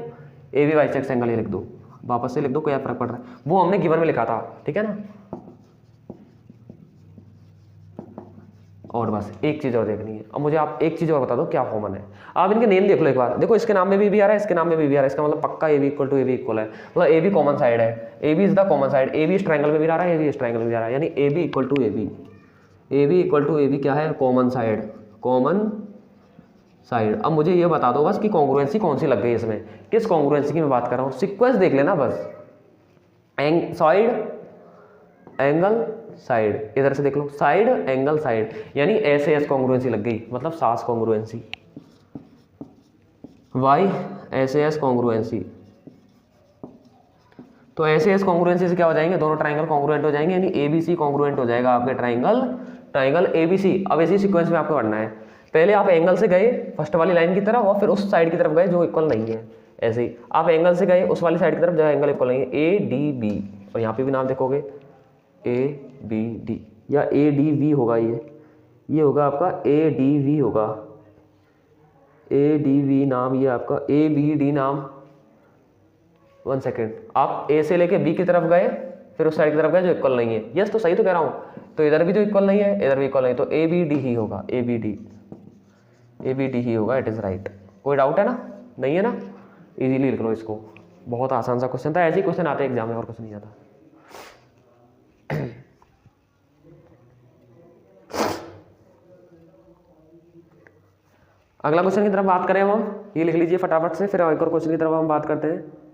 AB बाइसेक्स एंगल ये लिख दो, वापस से लिख दो, क्या फर्क पड़ रहा है, वो हमने गिवन में लिखा था, ठीक है ना। और बस एक चीज़ और देखनी है। अब मुझे आप एक चीज़ और बता दो क्या कॉमन है, आप इनके नेम देख लो एक बार, देखो इसके नाम में भी आ रहा है, इसके नाम में भी आ रहा है, इसका मतलब पक्का AB equal to AB equal है, मतलब AB कॉमन साइड है, AB is the common side, AB इस ट्राइंगल में भी आ रहा है, AB इस ट्राइंगल में भी आ रहा है, यानी AB इक्वल टू AB क्या है, कॉमन साइड। अब मुझे ये बता दो बस कि कॉन्ग्रुएंसी कौन सी लग गई इसमें, किस कॉन्ग्रुएंसी की मैं बात कर रहा हूँ, सीक्वेंस देख लेना बस, साइड एंगल साइड, इधर से देख लो, साइड एंगल साइड, यानी SAS कॉन्ग्रुएंसी लग गई, मतलब SAS कॉन्ग्रुएंसी, SAS कॉन्ग्रुएंसी। तो SAS कॉन्ग्रुएंसी से क्या हो जाएंगे, दोनों ट्राइंगल कॉन्ग्रुएंट हो जाएंगे, यानी ABC कॉन्ग्रुएंट हो जाएगा आपके ट्राइंगल ABC। अब इसी सीक्वेंस में आपको पढ़ना है, पहले आप एंगल से गए फर्स्ट वाली लाइन की तरफ और फिर उस साइड की तरफ गए जो इक्वल नहीं है, ऐसे ही आप एंगल से गए उस वाली साइड की तरफ जहाँ एंगल इक्वल नहीं है, ADB, और यहाँ पे भी नाम देखोगे ABD या ADV होगा, ये होगा आपका ADV होगा, ADB नाम, ये आपका ABD नाम, 1 सेकेंड, आप A से लेके B की तरफ गए, फिर उस साइड की तरफ गए जो इक्वल नहीं है। यस, तो सही तो कह रहा हूँ। तो इधर भी जो इक्वल नहीं है, इधर भी इक्वल नहीं, तो ABD ही होगा, ABD ही होगा, इट इज़ राइट। कोई डाउट है ना? नहीं है ना? इजीली लिख लो इसको, बहुत आसान सा क्वेश्चन था। ऐसे ही क्वेश्चन आते हैं एग्जाम में, और कुछ नहीं आता। अगला क्वेश्चन की तरफ बात करें हम, ये लिख लीजिए फटाफट से, फिर एक और क्वेश्चन की तरफ हम बात करते हैं।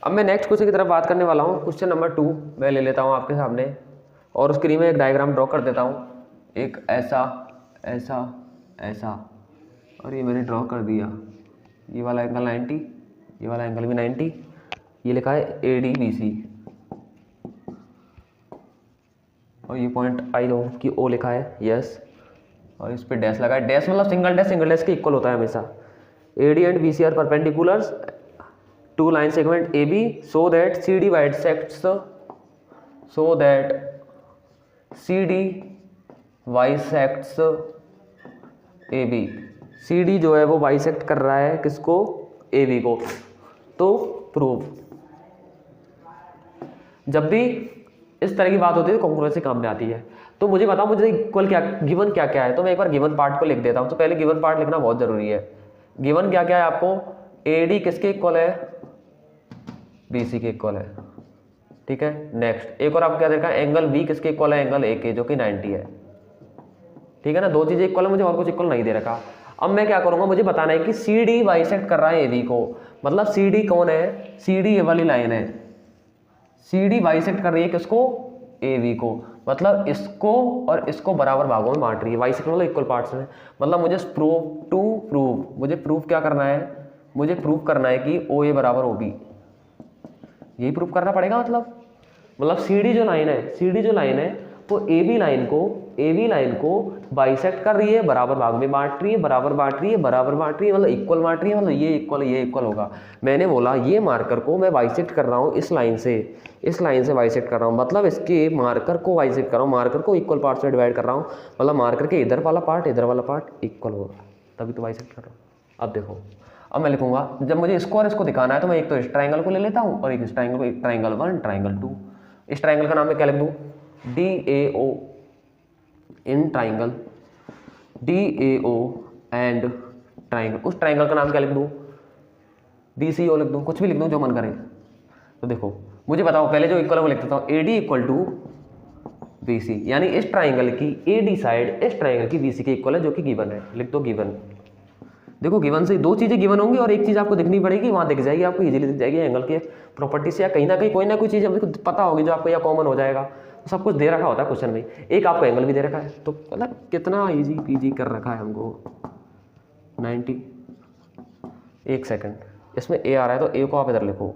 अब मैं नेक्स्ट क्वेश्चन की तरफ बात करने वाला हूँ। क्वेश्चन नंबर 2 मैं ले लेता हूँ आपके सामने, और स्क्रीन में एक डायग्राम ड्रॉ कर देता हूँ। एक ऐसा ऐसा ऐसा, और ये मैंने ड्रॉ कर दिया। ये वाला एंगल 90, ये वाला एंगल भी 90, ये लिखा है ADBC, और ये पॉइंट आई लो कि O लिखा है, यस, और इस पर डैश लगा है। डैश मतलब सिंगल डैश के इक्वल होता है हमेशा। AD and BC are perpendicular to line segment AB so that CD bisects AB। CD जो है वो बाइसेक्ट कर रहा है किसको? AB को। तो प्रूव। जब भी इस तरह की बात होती है तो कॉन्ग्रुएंसी काम में आती है। तो मुझे बताओ, मुझे इक्वल क्या, गिवन क्या क्या है। तो मैं एक बार गिवन पार्ट को लिख देता हूँ। तो पहले गिवन पार्ट लिखना बहुत जरूरी है। गिवन क्या क्या है आपको? AD किसके इक्वल है? BC के इक्वल है, ठीक है। नेक्स्ट एक और आपको क्या देखा, एंगल B किसके इक्वल है? एंगल A के, जो कि 90 है, ठीक है ना। दो चीजें इक्वल है, मुझे और कुछ इक्वल नहीं दे रखा। अब मैं क्या करूंगा, मुझे बताना है कि CD बाइसेक्ट कर रहा है AB को, मतलब CD कौन है? CD ये वाली लाइन है। CD बाइसेक्ट कर रही है किसको? AB को, मतलब इसको और इसको बराबर भागों में बांट रही है। बाइसेक्ट मतलब इक्वल पार्ट्स में। मतलब मुझे मुझे प्रूफ क्या करना है? मुझे प्रूफ करना है कि OA बराबर OB, यही प्रूफ करना पड़ेगा। मतलब CD जो लाइन है वो AB लाइन को बाइसेक्ट कर रही है, बराबर भाग में बांट रही है, बराबर बांट रही है, मतलब इक्वल बांट रही है, मतलब ये इक्वल होगा। मैंने बोला ये मार्कर को मैं बाइसेक्ट कर रहा हूँ इस लाइन से बाइसेक्ट कर रहा हूँ, मतलब इसके मार्कर को बाइसेक्ट कर रहा हूँ, मार्कर को इक्वल पार्ट्स में डिवाइड कर रहा हूँ, मतलब मार्कर के इधर वाला पार्ट इक्वल होगा, तभी तो बाइसेक्ट कर रहा हूँ। अब देखो, अब मैं लिखूंगा, जब मुझे इसको और इसको दिखाना है तो मैं एक तो इस ट्राइंगल को ले लेता हूँ और एक इस ट्राइंगल को, एक ट्राइंगल 1 ट्राइंगल 2। इस ट्राइंगल का नाम मैं क्या लिख दूँ? DAO in triangle, DAO and triangle. उस ट्राइंगल का नाम क्या लिख दूँ? BCO लिख दूँ, कुछ भी लिख दूँ जो मन करे। तो देखो मुझे बताओ, पहले जो इक्वल है वो लिख देता हूँ, AD इक्वल टू BC, यानी इस ट्राइंगल की AD साइड इस ट्राइंगल की BC के इक्वल है, जो कि गिवन है। लिख दो गिवन। देखो गिवन से दो चीजें गिवन होंगी और एक चीज आपको दिखनी पड़ेगी, वहां दिख जाएगी, आपको इजीली दिख जाएगी एंगल के प्रॉपर्टी से, या कहीं ना कहीं कोई ना कोई चीज आपको पता होगी जो आपको या कॉमन हो जाएगा। तो सब कुछ दे रखा होता है क्वेश्चन में, एक आपको एंगल भी दे रखा है, तो मतलब कितना इजी पीजी कर रखा है हमको। 90, एक सेकंड, इसमें A आ रहा है तो A को आप इधर लिखो,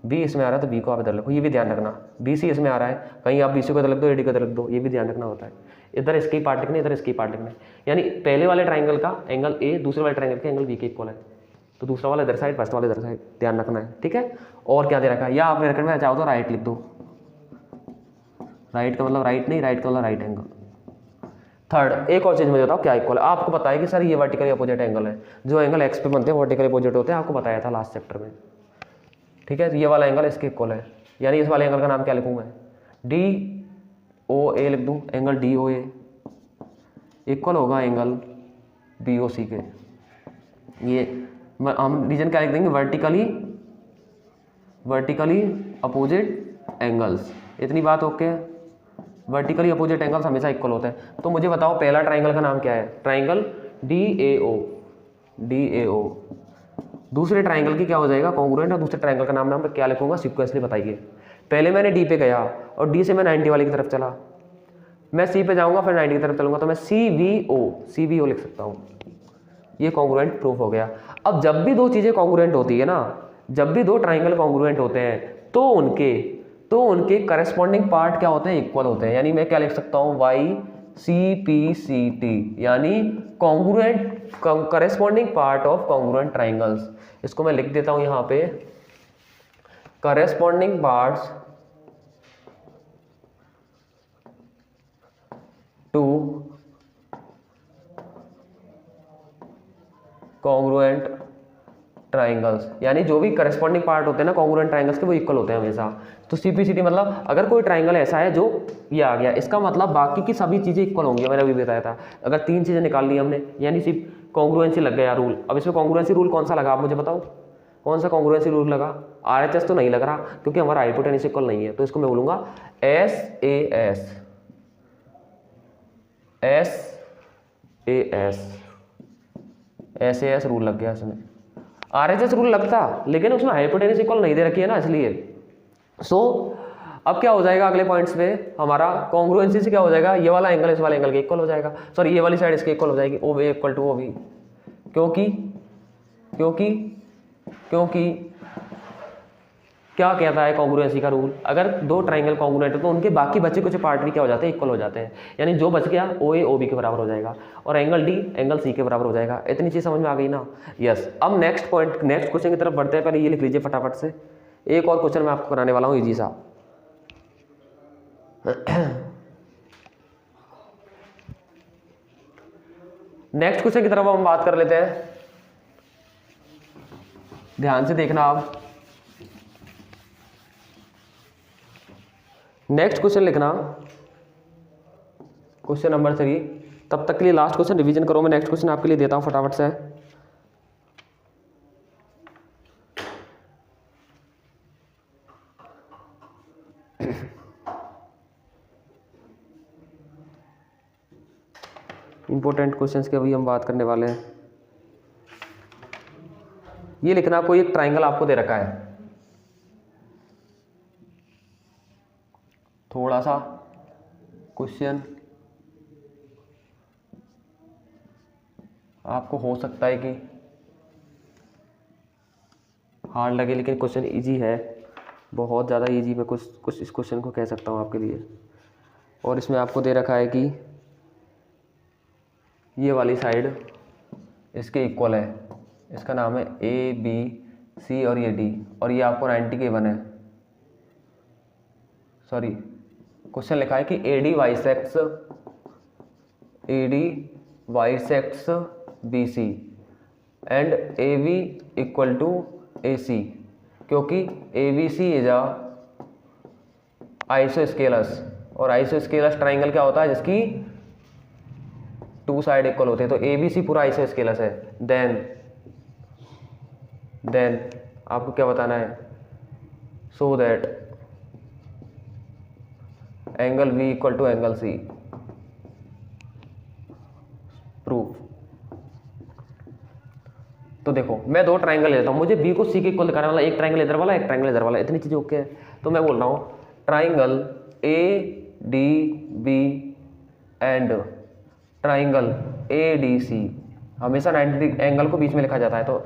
B इसमें आ रहा है तो B को आप इधर लिखो, ये भी ध्यान रखना। BC इसमें आ रहा है, कहीं आप BC को इधर लिख दो, AD को इधर लिख दो, ये भी ध्यान रखना होता है। इधर इसके पार्ट लिखने, इधर इसके पार्ट लिखने, यानी पहले वाले ट्राइंगल का एंगल A दूसरे वाले ट्राइंगल के एंगल B के इक्वल है, तो दूसरा वाला इधर साइड, फर्स्ट वाला इधर साइड, ध्यान रखना है, ठीक है। और क्या दे रखा है, या आप मेरे में चाहो तो राइट लिख दो, राइट का मतलब राइट नहीं, राइट का मतलब राइट एंगल। थर्ड, एक और चीज मुझे बताओ क्या इक्वल है। आपको पता है कि सर ये वर्टिकली अपोजिट एंगल है, जो एंगल एक्स पे बनते हैं वर्टिकली अपोजिट होते हैं, आपको बताया था लास्ट चैप्टर में, ठीक है। ये वाला एंगल इसके इक्वल है, यानी इस वाले एंगल का नाम क्या लिखूँ मैं? DOA लिख दूँ, एंगल DOA इक्वल होगा एंगल BOC के। ये हम रीजन क्या लिख देंगे? Vertically opposite angles. इतनी बात ओके। वर्टिकली अपोजिट एंगल्स हमेशा इक्वल होते हैं। तो मुझे बताओ पहला ट्राइंगल का नाम क्या है? Triangle DAO। दूसरे ट्राइंगल की क्या हो जाएगा? कॉन्ग्रुएंट। और दूसरे ट्राइंगल का नाम मैं क्या लिखूंगा? सिक्वेंसली बताइए। पहले मैंने D पे गया और D से मैं 90 वाले की तरफ चला, मैं C पे जाऊंगा फिर 90 की तरफ चलूंगा, तो मैं CBO लिख सकता हूँ। ये कॉन्ग्रुएंट प्रूफ हो गया। अब जब भी दो चीजें कॉन्ग्रुएंट होती है ना, जब भी दो ट्राइंगल कॉन्ग्रुएंट होते हैं तो उनके करस्पॉन्डिंग पार्ट क्या होते हैं, इक्वल होते हैं। यानी मैं क्या लिख सकता हूँ, YCPCT, यानी congruent corresponding part of congruent triangles. इसको मैं लिख देता हूँ यहाँ पे, corresponding parts two congruent triangles, यानी जो भी करस्पॉन्डिंग पार्ट होते हैं ना कॉन्ग्रुएंट ट्राइंगल्स के, वो इक्वल होते हैं हमेशा। तो CPCT मतलब अगर कोई ट्राइंगल ऐसा है जो ये आ गया, इसका मतलब बाकी की सभी चीज़ें इक्वल होंगी। मैंने अभी बताया था, अगर 3 चीज़ें निकाल ली हमने, यानी सिर्फ कॉन्ग्रुएंसी लग गया रूल। अब इसमें कॉन्ग्रुएंसी रूल कौन सा लगा, आप मुझे बताओ, कौन सा कॉन्ग्रुएंसी रूल लगा? RHS तो नहीं लग रहा, क्योंकि हमारा हाइपोटेन्यूस इक्वल नहीं है, तो इसको मैं बोलूँगा SAS रूल लग गया इसमें। RHS रूल लगता, लेकिन उसमें हाइपोटेन्यूस इक्वल नहीं दे रखी है ना, इसलिए। अब क्या हो जाएगा अगले पॉइंट्स पे, हमारा कॉन्ग्रुएंसी से क्या हो जाएगा, ये वाला एंगल इस वाले एंगल के इक्वल हो जाएगा, सॉरी ये वाली साइड इसके इक्वल हो जाएगी, OA इक्वल टू OB। क्योंकि क्या कहता है कॉन्ग्रुएंसी का रूल, अगर दो ट्राइंगल कॉन्ग्रुएंट हो तो उनके बाकी बचे कुछ पार्ट भी क्या हो जाते हैं, इक्वल हो जाते हैं। यानी जो बच गया OA OB के बराबर हो जाएगा, और एंगल D एंगल C के बराबर हो जाएगा। इतनी चीज़ समझ में आ गई ना? यस। अब नेक्स्ट क्वेश्चन की तरफ बढ़ते हैं। पहले ये लिख लीजिए फटाफट से, एक और क्वेश्चन मैं आपको कराने वाला हूँ इजी सा। नेक्स्ट क्वेश्चन की तरफ हम बात कर लेते हैं, ध्यान से देखना आप। नेक्स्ट क्वेश्चन लिखना, क्वेश्चन नंबर 3। तब तक के लिए लास्ट क्वेश्चन रिवीजन करो, मैं नेक्स्ट क्वेश्चन आपके लिए देता हूं फटाफट से। इंपॉर्टेंट क्वेश्चंस की अभी हम बात करने वाले हैं। ये लिखना, कोई एक ट्राइंगल आपको दे रखा है, थोड़ा सा क्वेश्चन आपको हो सकता है कि हार्ड लगे, लेकिन क्वेश्चन इजी है, बहुत ज़्यादा इजी। मैं कुछ इस क्वेश्चन को कह सकता हूँ आपके लिए। और इसमें आपको दे रखा है कि ये वाली साइड इसके इक्वल है, इसका नाम है ABC और ये D, और ये आपको 90 के वन है। सॉरी, क्वेश्चन लिखा है कि AD bisects BC and AB equal to AC, क्योंकि ABC इज अ आइसोस्केलस, और आइसोस्केलस ट्राइंगल क्या होता है, जिसकी 2 साइड इक्वल होते हैं। तो ABC पूरा आइसोस्केलस है। देन आपको क्या बताना है, so that angle V equal to angle C। Proof. तो देखो, मैं 2 ट्राइंगल लेता हूं, मुझे B को C के इक्वल दिखाने वाला, एक ट्राइंगल इधर वाला, एक ट्राइंगल इधर वाला, इतनी चीजें ओके है। तो मैं बोल रहा हूं triangle ADB and triangle ADC, हमेशा 90 एंगल को बीच में लिखा जाता है, तो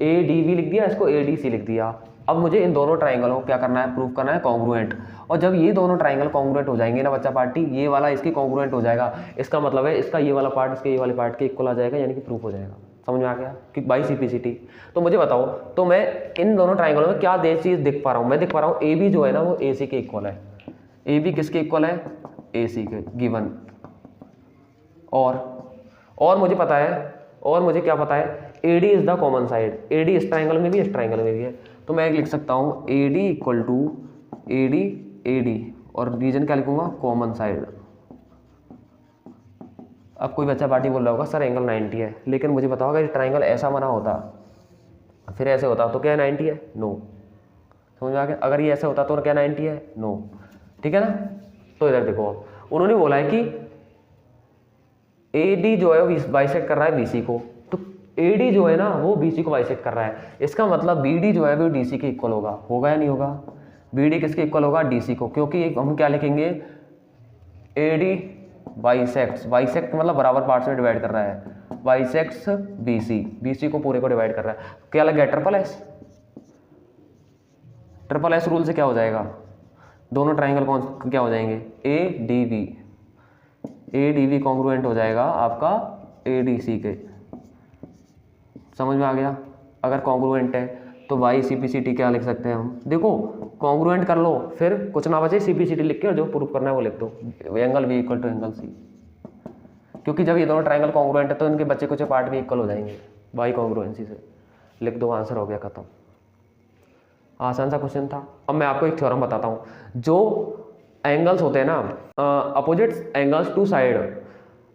ADB लिख दिया, इसको ADC लिख दिया। अब मुझे इन दोनों ट्राइंगल को क्या करना है, प्रूफ करना है कॉन्ग्रुएंट। और जब ये दोनों ट्राइंगल कॉन्ग्रुएंट हो जाएंगे ना बच्चा पार्टी, ये वाला इसकी कॉन्ग्रुएंट हो जाएगा, इसका मतलब है इसका ये वाला पार्ट इसके ये वाले पार्ट के इक्वल आ जाएगा, यानी कि प्रूफ हो जाएगा। समझ में आ गया कि बाई CPCT। तो मुझे बताओ, तो मैं इन दोनों ट्राइंगलों में क्या चीज़ दिख पा रहा हूँ, मैं दिख पा रहा हूँ AB जो है ना वो AC के इक्वल है। AB किसके इक्वल है, AC के, गिवन। और मुझे पता है, और मुझे क्या पता है, AD is the common side. AD इस ट्राइंगल में भी, इस ट्राइंगल में भी है, तो मैं लिख सकता हूँ AD इक्वल टू AD, और रीजन क्या लिखूंगा, कॉमन साइड। अब कोई बच्चा पार्टी बोल रहा होगा सर एंगल 90 है, लेकिन मुझे बताओ अगर ट्राइंगल ऐसा बना होता फिर ऐसे होता तो क्या 90 है, नो। समझ में आ गया? अगर ये ऐसे होता तो क्या 90 है, नो। ठीक है ना? तो इधर देखो, उन्होंने बोला है कि AD जो है वो बाइसेक्ट कर रहा है BC को, तो AD जो है ना वो BC को बाइसेक्ट कर रहा है, इसका मतलब BD जो है वो DC के इक्वल होगा या नहीं होगा? BD किसके इक्वल होगा, DC को, क्योंकि हम क्या लिखेंगे, AD बाइसेक्ट मतलब बराबर पार्ट्स में डिवाइड कर रहा है, बाइसेक्ट्स BC को पूरे को डिवाइड कर रहा है। क्या लग गया, triple S। Triple S rule से क्या हो जाएगा, दोनों ट्राइंगल कौन क्या हो जाएंगे, ए डी वी कॉन्ग्रुएंट हो जाएगा आपका ए डी सी के। समझ में आ गया। अगर कॉन्ग्रुएंट है तो by C P C T क्या लिख सकते हैं हम, देखो कॉन्ग्रुएंट कर लो, फिर कुछ ना बचे सी पी सी टी लिख के और जो प्रूफ करना है वो लिख दो, angle V equal to angle C. क्योंकि जब ये दोनों ट्राइंगल कॉन्ग्रुएंट है तो इनके बच्चे कुछ पार्ट भी इक्वल हो जाएंगे बाई कॉन्ग्रुएंसी से। लिख दो, आंसर हो गया खत्म। आसान सा क्वेश्चन था। अब मैं आपको एक थ्योरम बताता हूँ। जो एंगल्स होते हैं ना, opposite angles to side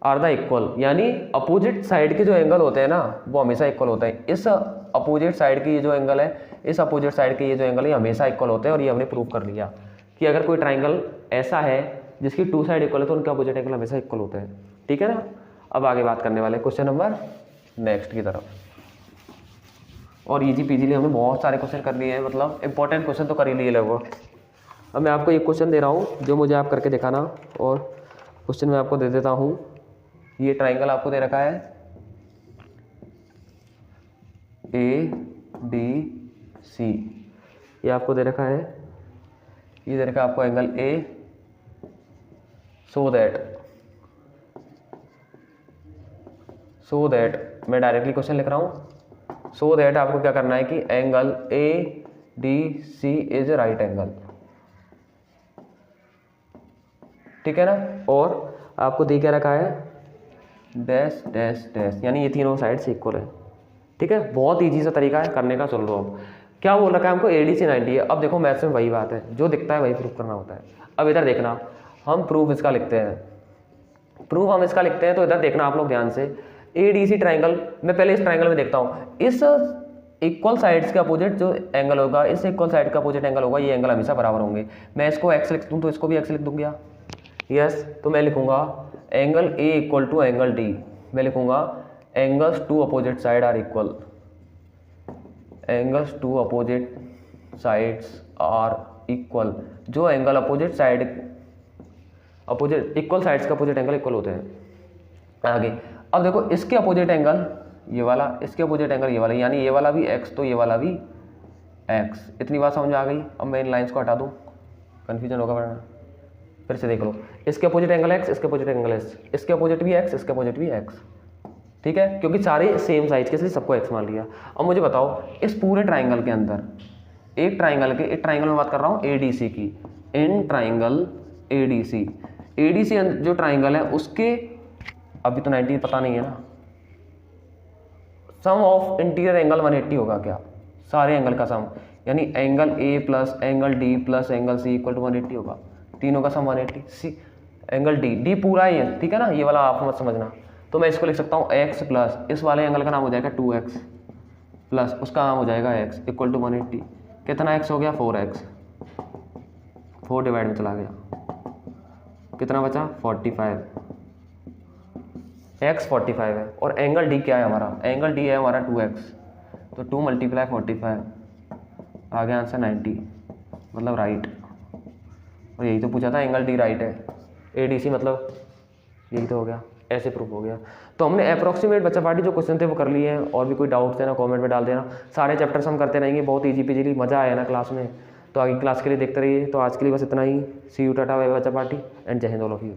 are the equal, यानी अपोजिट साइड के जो एंगल होते हैं ना वो हमेशा इक्वल होते हैं। इस अपोजिट साइड की ये जो एंगल है, इस अपोजिट साइड के ये जो एंगल है हमेशा इक्वल होते हैं। और ये हमने प्रूव कर लिया कि अगर कोई ट्राइंगल ऐसा है जिसकी टू साइड इक्वल है तो उनके अपोजिट एंगल हमेशा इक्वल होते हैं। ठीक है ना। अब आगे बात करने वाले क्वेश्चन नंबर नेक्स्ट की तरफ। और ईजी पीजीली हमने बहुत सारे क्वेश्चन कर लिए हैं, मतलब इंपॉर्टेंट क्वेश्चन तो कर ही लिए लगभग। अब मैं आपको एक क्वेश्चन दे रहा हूँ जो मुझे आप करके दिखाना, और क्वेश्चन मैं आपको दे देता हूँ। ये ट्राइंगल आपको दे रखा है ए डी सी, ये आपको दे रखा है, ये दे रखा है आपको एंगल ए, सो दैट मैं डायरेक्टली क्वेश्चन लिख रहा हूँ। सो दैट आपको क्या करना है कि angle A D C is right angle, ठीक है ना। और आपको दे क्या रखा है, डैश डैश डैश, यानी ये तीनों साइड से इक्वल है। ठीक है, बहुत ईजी सा तरीका है करने का। चल लो अब क्या बोल रखा है हमको, ए डी सी 90 है। अब देखो मैथ्स में वही बात है, जो दिखता है वही प्रूफ करना होता है। अब इधर देखना, हम प्रूफ इसका लिखते हैं, प्रूफ हम इसका लिखते हैं। तो इधर देखना आप लोग ध्यान से, ए डी सी ट्राइंगल, मैं पहले इस ट्राइंगल में देखता हूँ। इस इक्वल साइड्स के अपोजिट जो एंगल होगा, इस इक्वल साइड का अपोजिट एंगल होगा, ये एंगल हमेशा बराबर होंगे। मैं इसको एक्स लिख दूँ तो इसको भी एक्स लिख दूंगा। यस, तो मैं लिखूंगा angle A equal to angle D, मैं लिखूंगा angles to opposite side are equal, angles to opposite sides are equal. जो angle opposite side, opposite equal sides का अपोजिट एंगल इक्वल होते हैं। आगे अब देखो, इसके अपोजिट एंगल ये वाला, इसके अपोजिट एंगल ये वाला, यानी ये वाला भी एक्स तो ये वाला भी एक्स। इतनी बात समझ आ गई। अब मैं इन लाइंस को हटा दूँ, कन्फ्यूजन होगा वरना। फिर से देख लो, इसके अपोजिट एंगल एक्स, इसके अपोजिट एंगल एस, इसके अपोजिट भी एक्स, इसके अपोजिट भी एक्स। ठीक है, क्योंकि सारे सेम साइज के, इसलिए सबको एक्स मान लिया। अब मुझे बताओ, इस पूरे ट्राइंगल के अंदर, एक ट्राइंगल में बात कर रहा हूँ ए डी सी की, इन ट्राइंगल ए डी सी जो ट्राइंगल है उसके, अभी तो 90 पता नहीं है ना, सम ऑफ इंटीरियर एंगल 180 होगा क्या, सारे एंगल का सम, यानी angle A plus angle D plus angle C equal to 180 होगा। तीनों का सम 180, सी एंगल डी पूरा ही है, ठीक है ना, ये वाला आप मत समझना। तो मैं इसको लिख सकता हूँ एक्स प्लस, इस वाले एंगल का नाम हो जाएगा 2x प्लस उसका नाम हो जाएगा x इक्वल टू 180। कितना x हो गया, 4x, 4 डिवाइड में चला गया, कितना बचा 45, x 45 है। और एंगल डी क्या है हमारा, एंगल डी है हमारा 2x, तो 2 × 45 आ गया आंसर 90, मतलब राइट। और यही तो पूछा था, एंगल डी राइट है, ए डी सी मतलब यही तो हो गया, ऐसे प्रूफ हो गया। तो हमने अप्रॉक्सीमेट बच्चा पार्टी जो क्वेश्चन थे वो कर लिए हैं। और भी कोई डाउट्स है ना, कमेंट में डाल देना। सारे चैप्टर्स हम करते रहेंगे, बहुत ईजी पीजीली, मज़ा आया ना क्लास में। तो आगे क्लास के लिए देखते रहिए। तो आज के लिए बस इतना ही। सी यू, टाटा बाय बाय बच्चा पार्टी, एंड जय हिंद ऑल ऑफ यू।